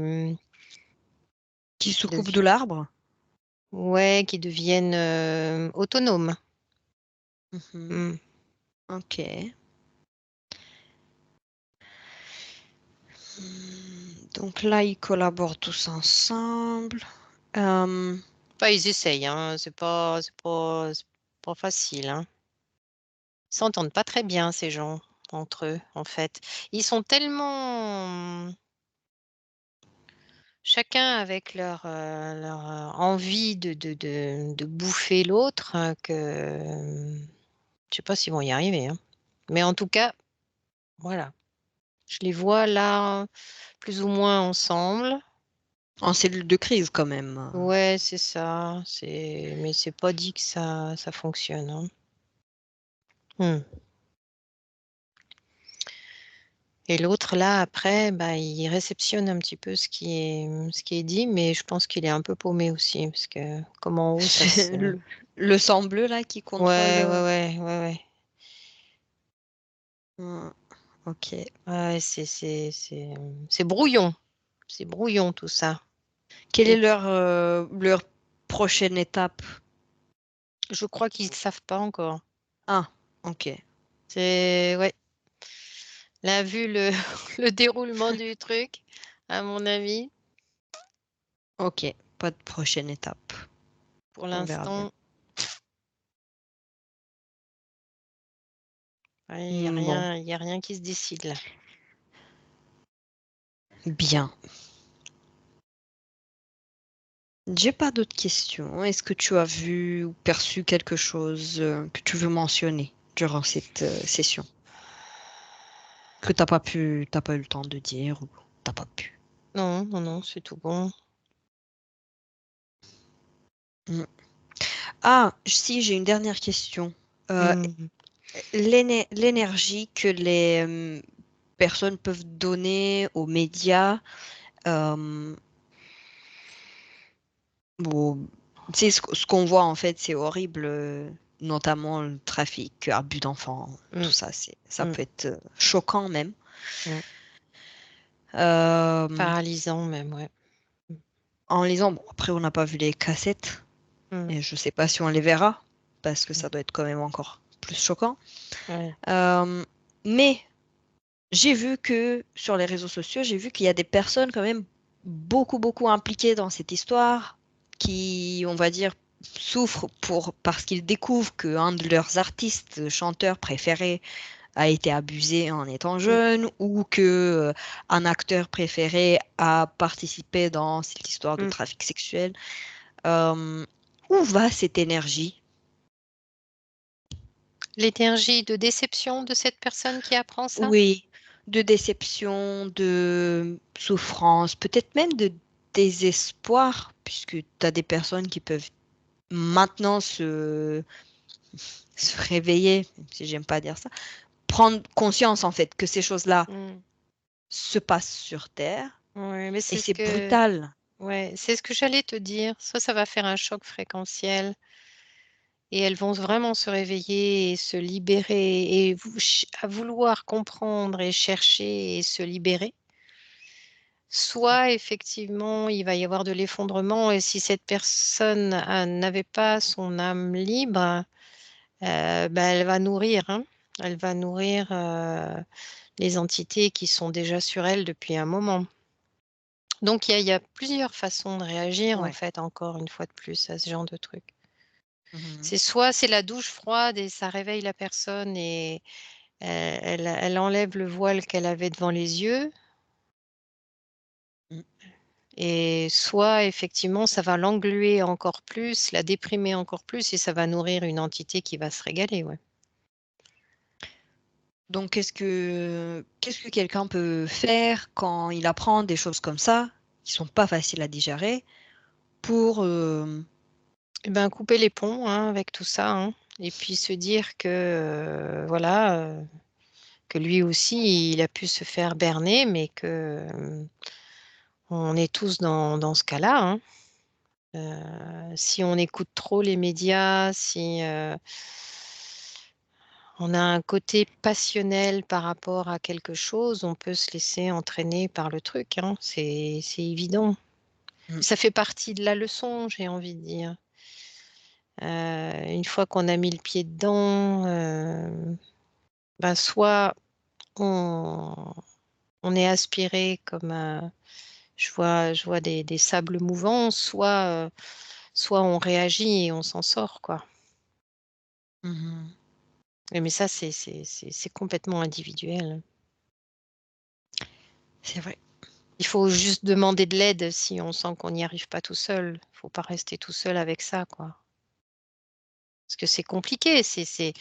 Qui se coupent de devient l'arbre? ouais, qui deviennent autonomes. Mhm. Mm. Ok. Donc là, ils collaborent tous ensemble. Euh, Enfin, ils essayent, hein. C'est pas facile, hein. Ils s'entendent pas très bien, ces gens, entre eux, en fait. Ils sont tellement chacun avec leur envie de bouffer l'autre que je sais pas s'ils vont y arriver, hein. Mais en tout cas, voilà. Je les vois là, plus ou moins ensemble. en cellule de crise quand même. Ouais, c'est ça. Mais c'est pas dit que ça fonctionne, hein. Hmm. Et l'autre là, après, bah, il réceptionne un petit peu ce qui est dit, mais je pense qu'il est un peu paumé aussi, parce que comme en haut, ça se... Le sang bleu là qui contrôle. Ouais, ouais, ouais, ouais, ouais. Ok. Ouais, c'est brouillon. C'est brouillon tout ça. Quelle est Et leur prochaine étape? je crois qu'ils ne savent pas encore. Ah, ok. Ouais. Là, vu le déroulement du truc, à mon avis, Ok. Pas de prochaine étape. pour On verra bien. l'instant, ouais, il n'y a Bon, rien, il y a rien qui se décide là. bien. J'ai pas d'autres questions. Est-ce que tu as vu ou perçu quelque chose que tu veux mentionner durant cette session? Que t'as pas eu le temps de dire ou t'as pas pu. Non, non, non, c'est tout bon. Mm. Ah, si, j'ai une dernière question. Euh, Mmh. l'énergie que les personnes peuvent donner aux médias, euh, ou- c'est ce qu'on voit en fait, c'est horrible, notamment le trafic, abus d'enfants, tout Mmh. ça, ça Mmh. peut être choquant même. Mmh. Euh, Paralysant même, ouais. Mmh. en lisant, bon, après on n'a pas vu les cassettes, Mmh. et je sais pas si on les verra, parce que Mmh. ça doit être quand même encore plus choquant. Ouais. Euh, mais j'ai vu que sur les réseaux sociaux, j'ai vu qu'il y a des personnes quand même beaucoup, beaucoup impliquées dans cette histoire, qui, on va dire, souffrent parce qu'ils découvrent qu'un de leurs artistes, chanteurs préférés a été abusé en étant Mmh. jeune, ou que un acteur préféré a participé dans cette histoire de Mmh. trafic sexuel. Euh, où va cette énergie? L'énergie de déception de cette personne qui apprend ça? Oui, de déception, de souffrance, peut-être même de désespoir, puisque tu as des personnes qui peuvent maintenant se réveiller, même si j'aime pas dire ça, prendre conscience en fait que ces choses-là Mmh. se passent sur Terre Ouais, mais et c'est ce c'est que brutal. ouais, c'est ce que j'allais te dire. Soit ça va faire un choc fréquentiel et elles vont vraiment se réveiller et se libérer et à vouloir comprendre et chercher et se libérer. Soit effectivement, il va y avoir de l'effondrement et si cette personne, n'avait pas son âme libre, bah, elle va nourrir, hein. Elle va nourrir, les entités qui sont déjà sur elle depuis un moment. Donc il y a plusieurs façons de réagir en Ouais. fait, encore une fois de plus, à ce genre de truc. Mhm. C'est soit c'est la douche froide et ça réveille la personne et elle enlève le voile qu'elle avait devant les yeux Mm. et soit effectivement ça va l'engluer encore plus, la déprimer encore plus et ça va nourrir une entité qui va se régaler, ouais. Donc qu'est-ce que quelqu'un peut faire quand il apprend des choses comme ça, qui sont pas faciles à digérer, pour Et ben, couper les ponts, hein, avec tout ça, hein et puis se dire que, voilà, que lui aussi il a pu se faire berner mais que, on est tous dans ce cas-là, hein. Si on écoute trop les médias, si, on a un côté passionnel par rapport à quelque chose, on peut se laisser entraîner par le truc, hein, c'est évident. Mm. Ça fait partie de la leçon, j'ai envie de dire. Une fois qu'on a mis le pied dedans, bah, soit on on est aspiré comme, je vois des sables mouvants, soit on réagit et on s'en sort, quoi. Mhm. Mais ça, c'est complètement individuel. C'est vrai. Il faut juste demander de l'aide si on sent qu'on n'y arrive pas tout seul. Faut pas rester tout seul avec ça, quoi. Parce que c'est compliqué, c'est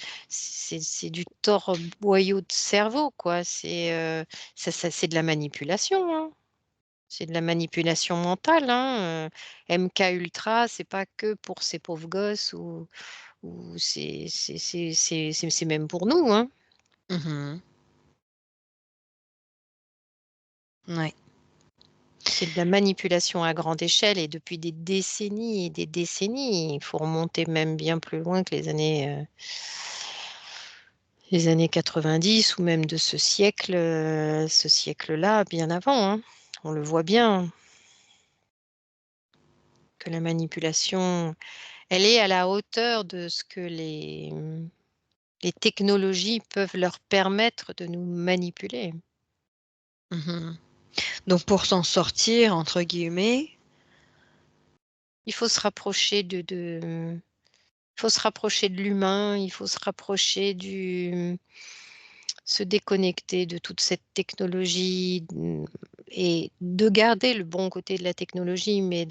du torboyau de cerveau, quoi. C'est de la manipulation, hein. C'est de la manipulation mentale, hein, MK Ultra, c'est pas que pour ces pauvres gosses ou c'est même pour nous, hein. Mhm. Ouais. C'est de la manipulation à grande échelle et depuis des décennies et des décennies. Il faut remonter même bien plus loin que les années 90 ou même de ce siècle-là, bien avant, hein. On le voit bien que la manipulation, elle est à la hauteur de ce que les technologies peuvent leur permettre de nous manipuler. Mhm. Donc pour s'en sortir, entre guillemets, Il faut se rapprocher il faut se rapprocher de l'humain, il faut se rapprocher se déconnecter de toute cette technologie, et de garder le bon côté de la technologie, mais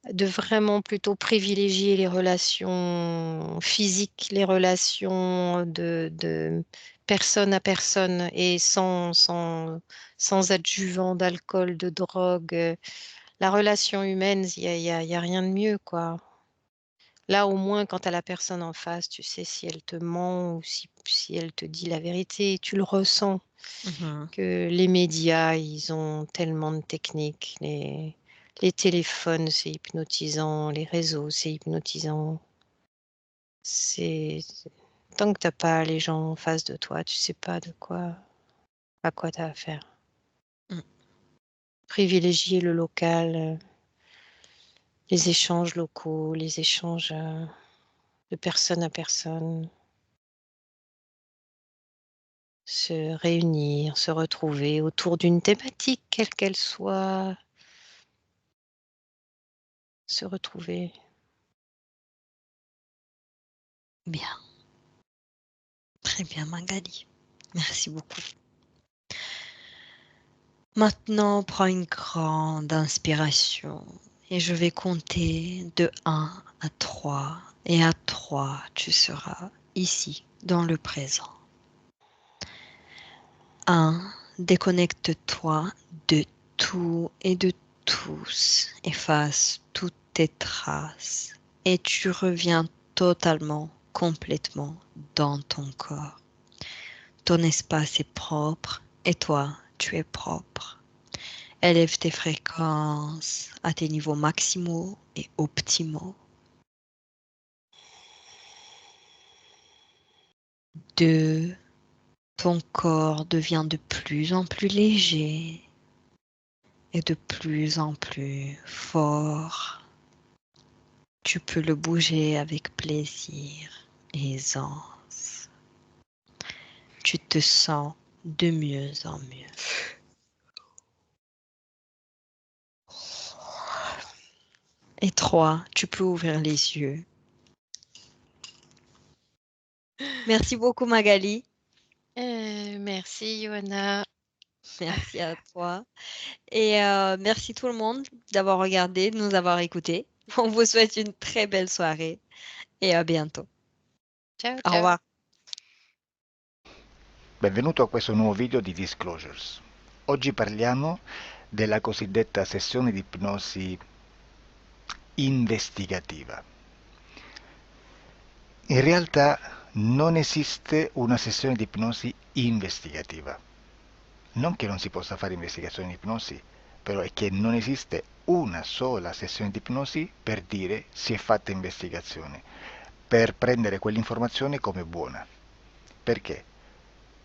de vraiment plutôt privilégier les relations physiques, les relations de personne à personne et sans adjuvant d'alcool, de drogue. La relation humaine, il y a rien de mieux, quoi. Là, au moins, quand tu as la personne en face, tu sais si elle te ment ou si elle te dit la vérité. Tu le ressens Mhm. que les médias, ils ont tellement de techniques. Les téléphones, c'est hypnotisant. Les réseaux, c'est hypnotisant. C'est tant que t'as pas les gens en face de toi, tu sais pas à quoi t'as affaire. Mm. Privilégier le local, les échanges locaux, les échanges de personne à personne. Se réunir, se retrouver autour d'une thématique, quelle qu'elle soit, se retrouver. Bien, très bien, Magali. Merci beaucoup. Maintenant, prends une grande inspiration et je vais compter de 1 à 3. Et à 3, tu seras ici, dans le présent. 1. Déconnecte-toi de tout et de tous. Efface toutes tes traces et tu reviens totalement, complètement dans ton corps. Ton espace est propre et toi, tu es propre. Élève tes fréquences à tes niveaux maximaux et optimaux. 2. Ton corps devient de plus en plus léger et de plus en plus fort. Tu peux le bouger avec plaisir et aisance. Tu te sens de mieux en mieux. Et 3. Tu peux ouvrir les yeux. Merci beaucoup Magali. Merci, Johanna. Merci à toi. Et merci tout le monde d'avoir regardé, de nous avoir écoutés. On vous souhaite une très belle soirée et à bientôt. Ciao, Au ciao. revoir. Benvenuto a questo nuovo video di Disclosures. Oggi parliamo della cosiddetta sessione di ipnosi investigativa. In realtà non esiste una sessione di ipnosi investigativa. Non che non si possa fare investigazione di ipnosi, però è che non esiste una sola sessione di ipnosi per dire si è fatta investigazione, per prendere quell'informazione come buona. Perché?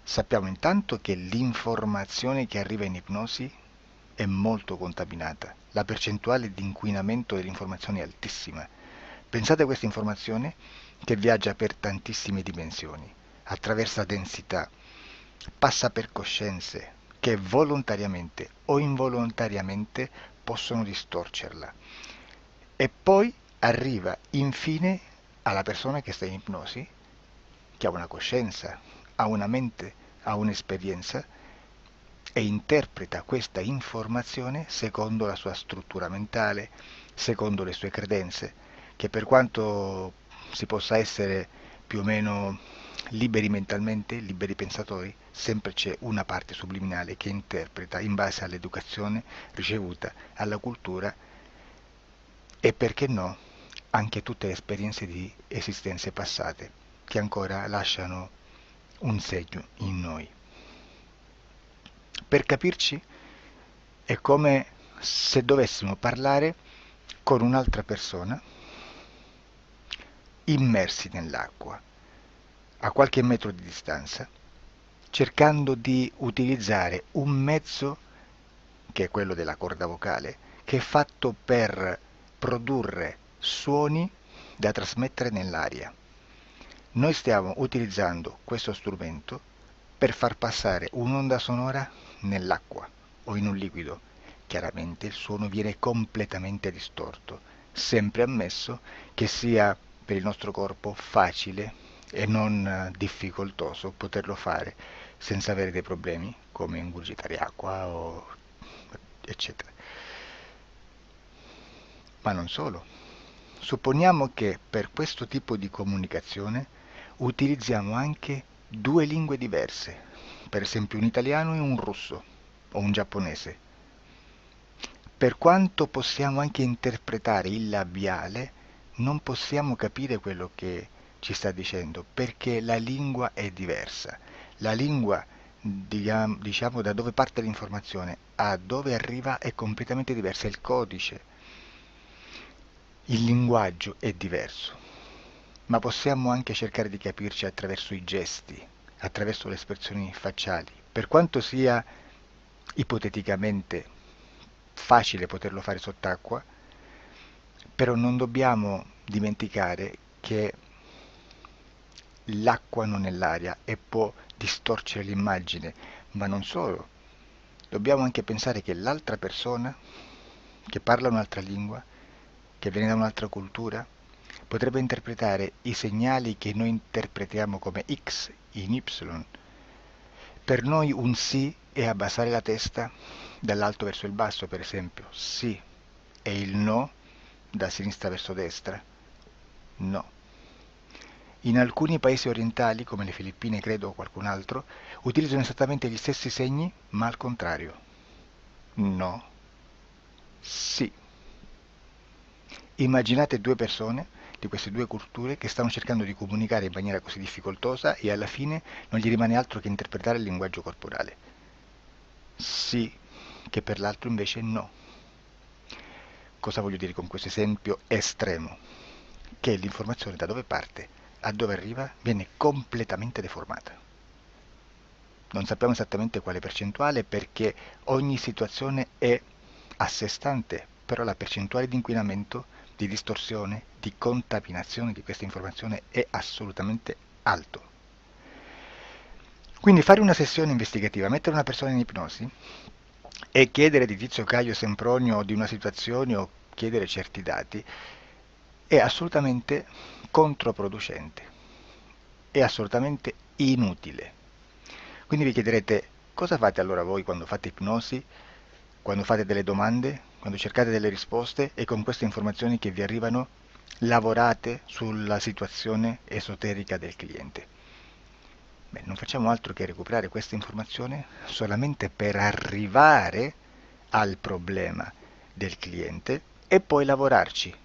Sappiamo intanto che l'informazione che arriva in ipnosi è molto contaminata, la percentuale di inquinamento dell'informazione è altissima. Pensate a questa informazione che viaggia per tantissime dimensioni, attraversa densità, passa per coscienze che volontariamente o involontariamente possono distorcerla e poi arriva infine alla persona che sta in ipnosi, che ha una coscienza, ha una mente, ha un'esperienza e interpreta questa informazione secondo la sua struttura mentale, secondo le sue credenze, che per quanto si possa essere più o meno liberi mentalmente, liberi pensatori, sempre c'è una parte subliminale che interpreta in base all'educazione ricevuta, alla cultura e perché no anche tutte le esperienze di esistenze passate che ancora lasciano un segno in noi. Per capirci, è come se dovessimo parlare con un'altra persona immersi nell'acqua, a qualche metro di distanza, cercando di utilizzare un mezzo, che è quello della corda vocale, che è fatto per produrre suoni da trasmettere nell'aria. Noi stiamo utilizzando questo strumento per far passare un'onda sonora nell'acqua o in un liquido. Chiaramente il suono viene completamente distorto, sempre ammesso che sia per il nostro corpo facile e non difficoltoso poterlo fare senza avere dei problemi come ingurgitare acqua o eccetera. Ma non solo. Supponiamo che per questo tipo di comunicazione utilizziamo anche due lingue diverse, per esempio un italiano e un russo o un giapponese. Per quanto possiamo anche interpretare il labiale, non possiamo capire quello che ci sta dicendo, perché la lingua è diversa. La lingua, diciamo, da dove parte l'informazione a dove arriva è completamente diversa, il codice, il linguaggio è diverso, ma possiamo anche cercare di capirci attraverso i gesti, attraverso le espressioni facciali. Per quanto sia ipoteticamente facile poterlo fare sott'acqua, però non dobbiamo dimenticare che l'acqua non è l'aria e può distorcere l'immagine, ma non solo. Dobbiamo anche pensare che l'altra persona, che parla un'altra lingua, che viene da un'altra cultura, potrebbe interpretare i segnali che noi interpretiamo come X in Y. Per noi un sì è abbassare la testa dall'alto verso il basso, per esempio, sì, e il no da sinistra verso destra, no. In alcuni paesi orientali, come le Filippine credo o qualcun altro, utilizzano esattamente gli stessi segni, ma al contrario. No, sì. Immaginate due persone di queste due culture che stanno cercando di comunicare in maniera così difficoltosa e alla fine non gli rimane altro che interpretare il linguaggio corporale. Sì, che per l'altro invece no. Cosa voglio dire con questo esempio estremo? Che l'informazione da dove parte a dove arriva viene completamente deformata. Non sappiamo esattamente quale percentuale perché ogni situazione è a sé stante, però la percentuale di inquinamento, di distorsione, di contaminazione di questa informazione è assolutamente alto. Quindi fare una sessione investigativa, mettere una persona in ipnosi e chiedere di Tizio Caio Sempronio di una situazione o chiedere certi dati è assolutamente controproducente, è assolutamente inutile. Quindi vi chiederete cosa fate allora voi quando fate ipnosi, quando fate delle domande, quando cercate delle risposte e con queste informazioni che vi arrivano lavorate sulla situazione esoterica del cliente. Beh, non facciamo altro che recuperare questa informazione solamente per arrivare al problema del cliente e poi lavorarci.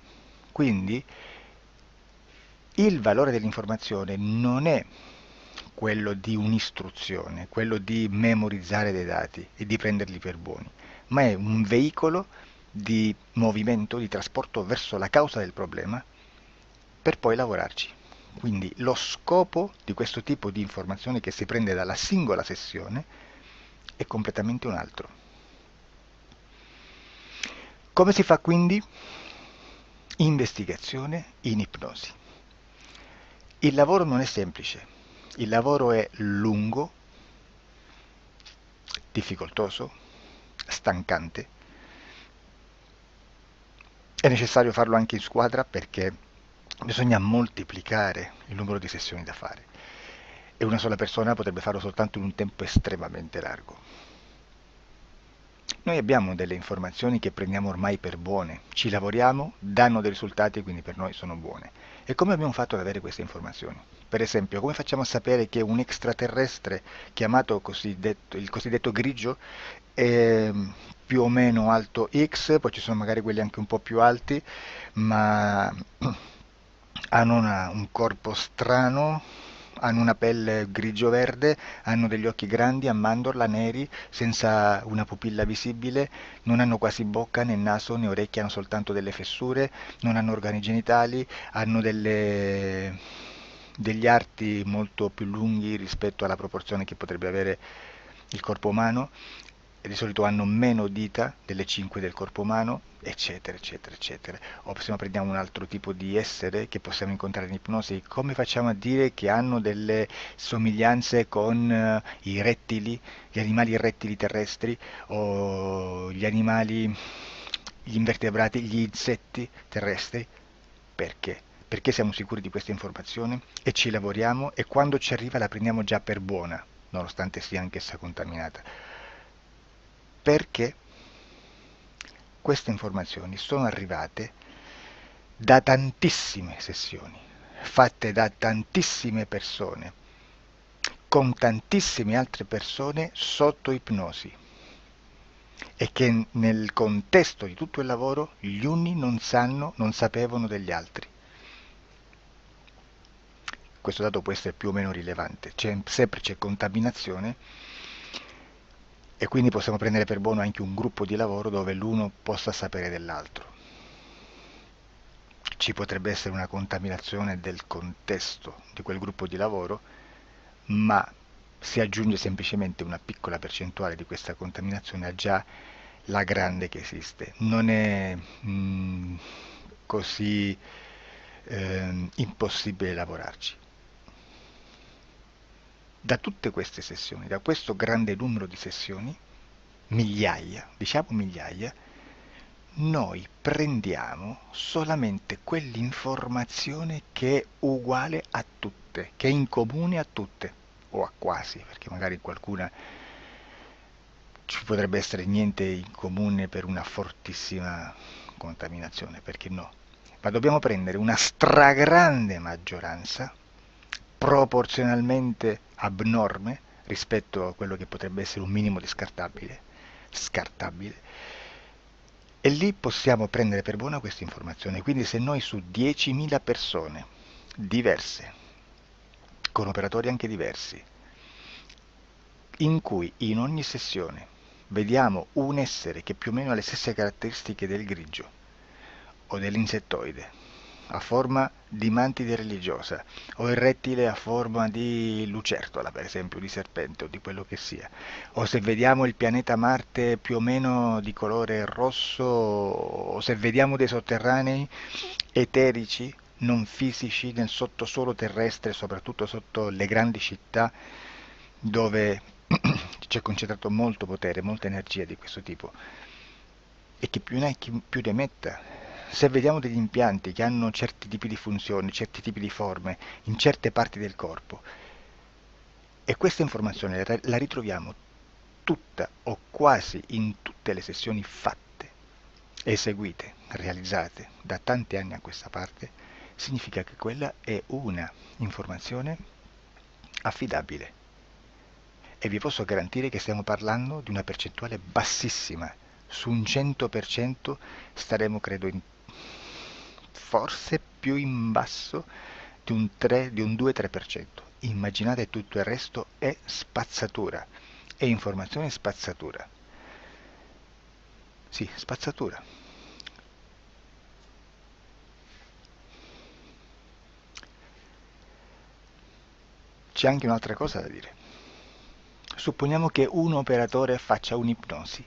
Quindi il valore dell'informazione non è quello di un'istruzione, quello di memorizzare dei dati e di prenderli per buoni, ma è un veicolo di movimento, di trasporto verso la causa del problema per poi lavorarci. Quindi lo scopo di questo tipo di informazione che si prende dalla singola sessione è completamente un altro. Come si fa quindi? Investigazione in ipnosi. Il lavoro non è semplice, il lavoro è lungo, difficoltoso, stancante. È necessario farlo anche in squadra perché bisogna moltiplicare il numero di sessioni da fare e una sola persona potrebbe farlo soltanto in un tempo estremamente largo. Noi abbiamo delle informazioni che prendiamo ormai per buone, ci lavoriamo, danno dei risultati e quindi per noi sono buone. E come abbiamo fatto ad avere queste informazioni? Per esempio, come facciamo a sapere che un extraterrestre chiamato il cosiddetto grigio è più o meno alto X, poi ci sono magari quelli anche un po' più alti, ma hanno un corpo strano, hanno una pelle grigio-verde, hanno degli occhi grandi a mandorla, neri, senza una pupilla visibile, non hanno quasi bocca né naso né orecchie, hanno soltanto delle fessure, non hanno organi genitali, hanno degli arti molto più lunghi rispetto alla proporzione che potrebbe avere il corpo umano e di solito hanno meno dita delle 5 del corpo umano, eccetera, eccetera, eccetera. O se no prendiamo un altro tipo di essere che possiamo incontrare in ipnosi, come facciamo a dire che hanno delle somiglianze con i rettili, gli animali rettili terrestri o gli invertebrati, gli insetti terrestri? Perché? Perché siamo sicuri di questa informazione e ci lavoriamo e quando ci arriva la prendiamo già per buona, nonostante sia anch'essa contaminata. Perché queste informazioni sono arrivate da tantissime sessioni, fatte da tantissime persone, con tantissime altre persone sotto ipnosi, e che nel contesto di tutto il lavoro gli uni non sapevano degli altri. Questo dato può essere più o meno rilevante, sempre c'è contaminazione, e quindi possiamo prendere per buono anche un gruppo di lavoro dove l'uno possa sapere dell'altro. Ci potrebbe essere una contaminazione del contesto di quel gruppo di lavoro, ma si aggiunge semplicemente una piccola percentuale di questa contaminazione a già la grande che esiste. Non è così impossibile lavorarci. Da tutte queste sessioni, da questo grande numero di sessioni, migliaia, diciamo migliaia, noi prendiamo solamente quell'informazione che è uguale a tutte, che è in comune a tutte, o a quasi, perché magari qualcuna ci potrebbe essere niente in comune per una fortissima contaminazione, perché no? Ma dobbiamo prendere una stragrande maggioranza, proporzionalmente abnorme rispetto a quello che potrebbe essere un minimo di scartabile, e lì possiamo prendere per buona questa informazione. Quindi se noi su 10.000 persone diverse, con operatori anche diversi, in cui in ogni sessione vediamo un essere che più o meno ha le stesse caratteristiche del grigio o dell'insettoide, a forma di mantide religiosa, o il rettile a forma di lucertola, per esempio, di serpente o di quello che sia, o se vediamo il pianeta Marte più o meno di colore rosso, o se vediamo dei sotterranei eterici, non fisici, nel sottosuolo terrestre, soprattutto sotto le grandi città, dove c'è concentrato molto potere, molta energia di questo tipo, e che più ne hai più ne metta. Se vediamo degli impianti che hanno certi tipi di funzioni, certi tipi di forme in certe parti del corpo, e questa informazione la ritroviamo tutta o quasi in tutte le sessioni fatte, eseguite, realizzate da tanti anni a questa parte, significa che quella è una informazione affidabile. E vi posso garantire che stiamo parlando di una percentuale bassissima. Su un 100% staremo, credo, forse più in basso di un 3, di un 2-3%. Immaginate, tutto il resto è spazzatura, è informazione spazzatura. Sì, spazzatura. C'è anche un'altra cosa da dire. Supponiamo che un operatore faccia un'ipnosi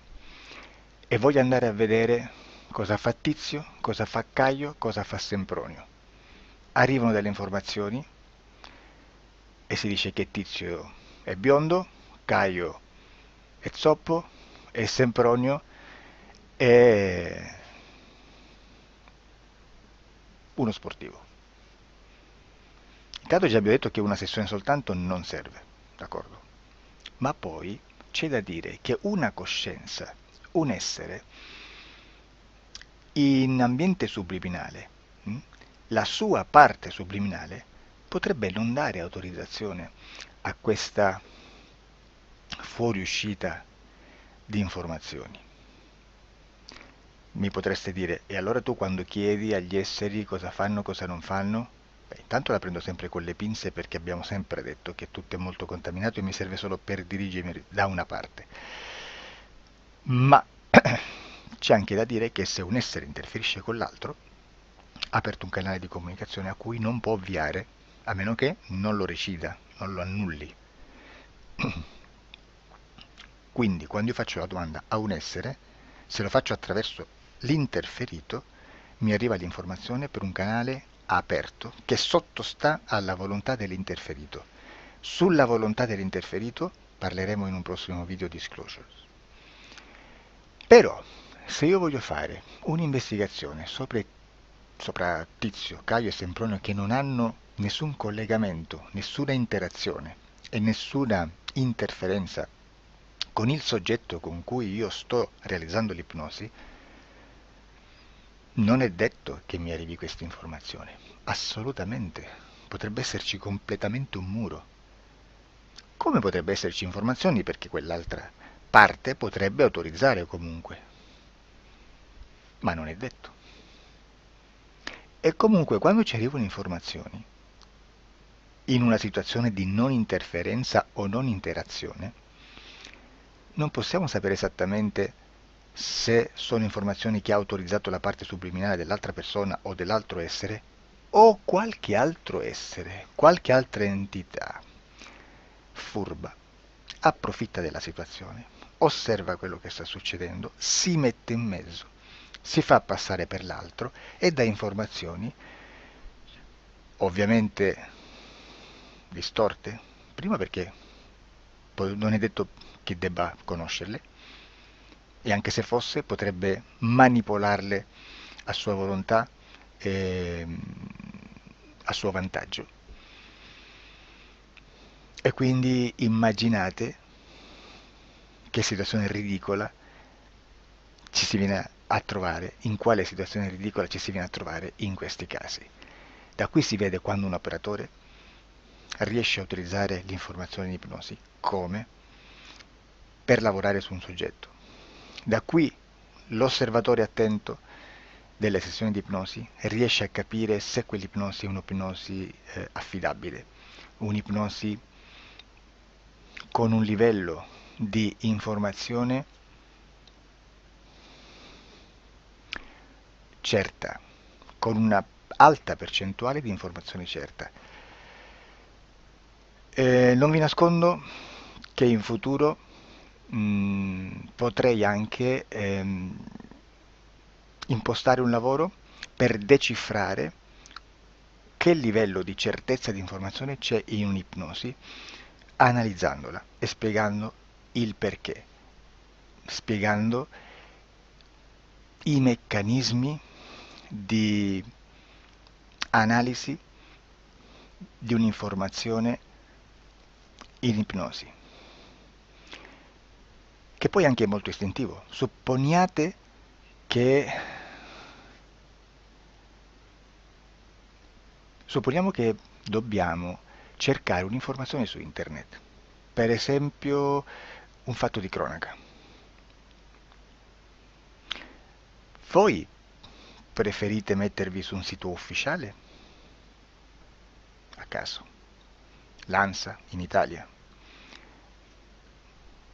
e voglia andare a vedere cosa fa Tizio, cosa fa Caio, cosa fa Sempronio. Arrivano delle informazioni e si dice che Tizio è biondo, Caio è zoppo e Sempronio è uno sportivo. Intanto già abbiamo detto che una sessione soltanto non serve, d'accordo? Ma poi c'è da dire che una coscienza, un essere, in ambiente subliminale, la sua parte subliminale potrebbe non dare autorizzazione a questa fuoriuscita di informazioni. Mi potreste dire, e allora tu quando chiedi agli esseri cosa fanno, cosa non fanno? Beh, intanto la prendo sempre con le pinze, perché abbiamo sempre detto che tutto è molto contaminato e mi serve solo per dirigermi da una parte. Ma c'è anche da dire che se un essere interferisce con l'altro, ha aperto un canale di comunicazione a cui non può ovviare, a meno che non lo recida, non lo annulli. Quindi quando io faccio la domanda a un essere, se lo faccio attraverso l'interferito, mi arriva l'informazione per un canale aperto che sottostà alla volontà dell'interferito. Sulla volontà dell'interferito parleremo in un prossimo video disclosures. Però, se io voglio fare un'investigazione sopra Tizio, Caio e Sempronio, che non hanno nessun collegamento, nessuna interazione e nessuna interferenza con il soggetto con cui io sto realizzando l'ipnosi, non è detto che mi arrivi questa informazione. Assolutamente. Potrebbe esserci completamente un muro. Come potrebbe esserci informazioni perché quell'altra parte potrebbe autorizzare comunque. Ma non è detto. E comunque quando ci arrivano informazioni, in una situazione di non interferenza o non interazione, non possiamo sapere esattamente se sono informazioni che ha autorizzato la parte subliminale dell'altra persona o dell'altro essere, o qualche altro essere, qualche altra entità furba, approfitta della situazione, osserva quello che sta succedendo, si mette in mezzo, si fa passare per l'altro e dà informazioni ovviamente distorte, prima perché non è detto che debba conoscerle, e anche se fosse potrebbe manipolarle a sua volontà e a suo vantaggio. E quindi immaginate che situazione ridicola ci si viene a trovare, in quale situazione ridicola ci si viene a trovare in questi casi. Da qui si vede quando un operatore riesce a utilizzare l'informazione in ipnosi come per lavorare su un soggetto. Da qui l'osservatore attento delle sessioni di ipnosi riesce a capire se quell'ipnosi è un'ipnosi affidabile, un'ipnosi con un livello di informazione certa, con una alta percentuale di informazione certa. Non vi nascondo che in futuro potrei anche impostare un lavoro per decifrare che livello di certezza di informazione c'è in un'ipnosi, analizzandola e spiegando il perché, spiegando i meccanismi di analisi di un'informazione in ipnosi, che poi anche è molto istintivo. Supponiamo che dobbiamo cercare un'informazione su internet, per esempio un fatto di cronaca. Voi preferite mettervi su un sito ufficiale? A caso. L'ANSA in Italia,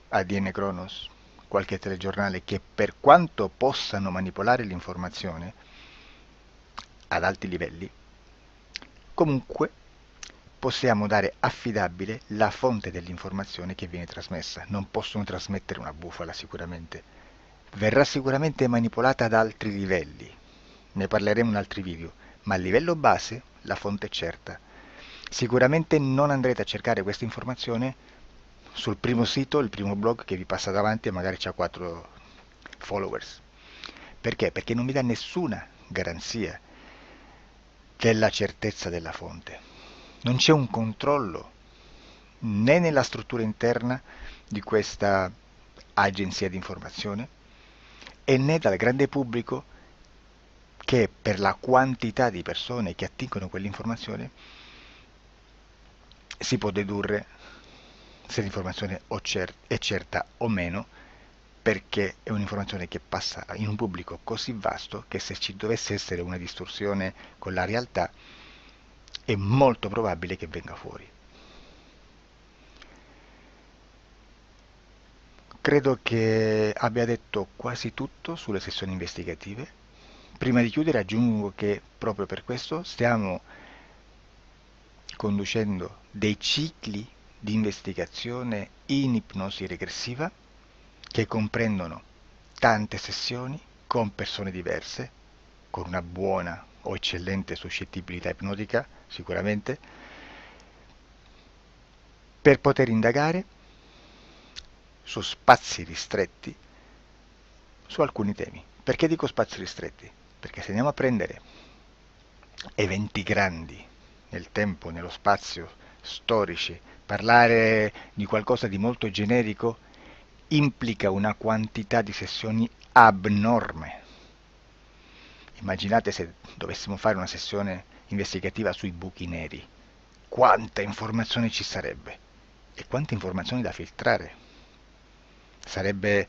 ADN Kronos, qualche telegiornale che per quanto possano manipolare l'informazione ad alti livelli, comunque possiamo dare affidabile la fonte dell'informazione che viene trasmessa. Non possono trasmettere una bufala sicuramente. Verrà sicuramente manipolata ad altri livelli. Ne parleremo in altri video, ma a livello base la fonte è certa. Sicuramente non andrete a cercare questa informazione sul primo sito, il primo blog che vi passa davanti e magari c'ha 4 followers. Perché? Perché non vi dà nessuna garanzia della certezza della fonte. Non c'è un controllo né nella struttura interna di questa agenzia di informazione e né dal grande pubblico che per la quantità di persone che attingono quell'informazione si può dedurre se l'informazione è certa o meno, perché è un'informazione che passa in un pubblico così vasto che se ci dovesse essere una distorsione con la realtà è molto probabile che venga fuori. Credo che abbia detto quasi tutto sulle sessioni investigative. Prima di chiudere aggiungo che proprio per questo stiamo conducendo dei cicli di investigazione in ipnosi regressiva che comprendono tante sessioni con persone diverse, con una buona o eccellente suscettibilità ipnotica sicuramente, per poter indagare su spazi ristretti su alcuni temi. Perché dico spazi ristretti? Perché se andiamo a prendere eventi grandi nel tempo, nello spazio, storici, parlare di qualcosa di molto generico implica una quantità di sessioni abnorme. Immaginate se dovessimo fare una sessione investigativa sui buchi neri, quanta informazione ci sarebbe e quante informazioni da filtrare. Sarebbe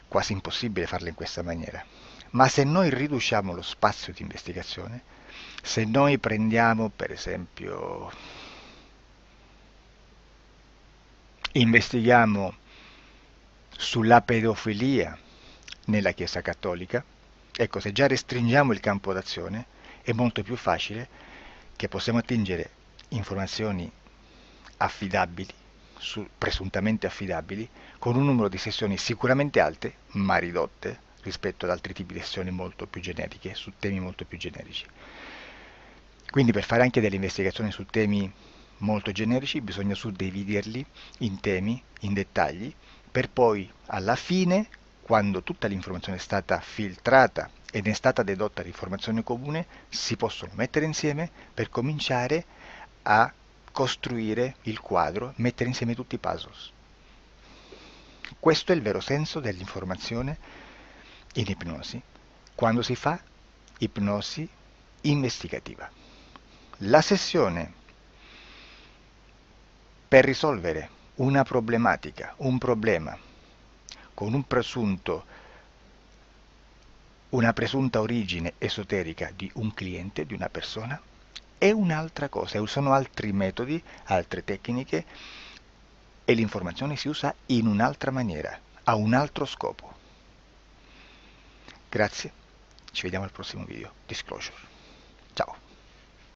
quasi impossibile farlo in questa maniera. Ma se noi riduciamo lo spazio di investigazione, se noi prendiamo per esempio, investighiamo sulla pedofilia nella Chiesa Cattolica, ecco, se già restringiamo il campo d'azione è molto più facile che possiamo attingere informazioni affidabili, presuntamente affidabili, con un numero di sessioni sicuramente alte, ma ridotte rispetto ad altri tipi di sessioni molto più generiche, su temi molto più generici. Quindi per fare anche delle investigazioni su temi molto generici bisogna suddividerli in temi, in dettagli, per poi alla fine, quando tutta l'informazione è stata filtrata ed è stata dedotta l'informazione comune, si possono mettere insieme per cominciare a costruire il quadro, mettere insieme tutti i puzzles. Questo è il vero senso dell'informazione in ipnosi, quando si fa ipnosi investigativa. La sessione per risolvere una problematica, un problema, con una presunta origine esoterica di un cliente, di una persona, è un'altra cosa, sono altri metodi, altre tecniche e l'informazione si usa in un'altra maniera, ha un altro scopo. Grazie, ci vediamo al prossimo video. Disclosure. Ciao.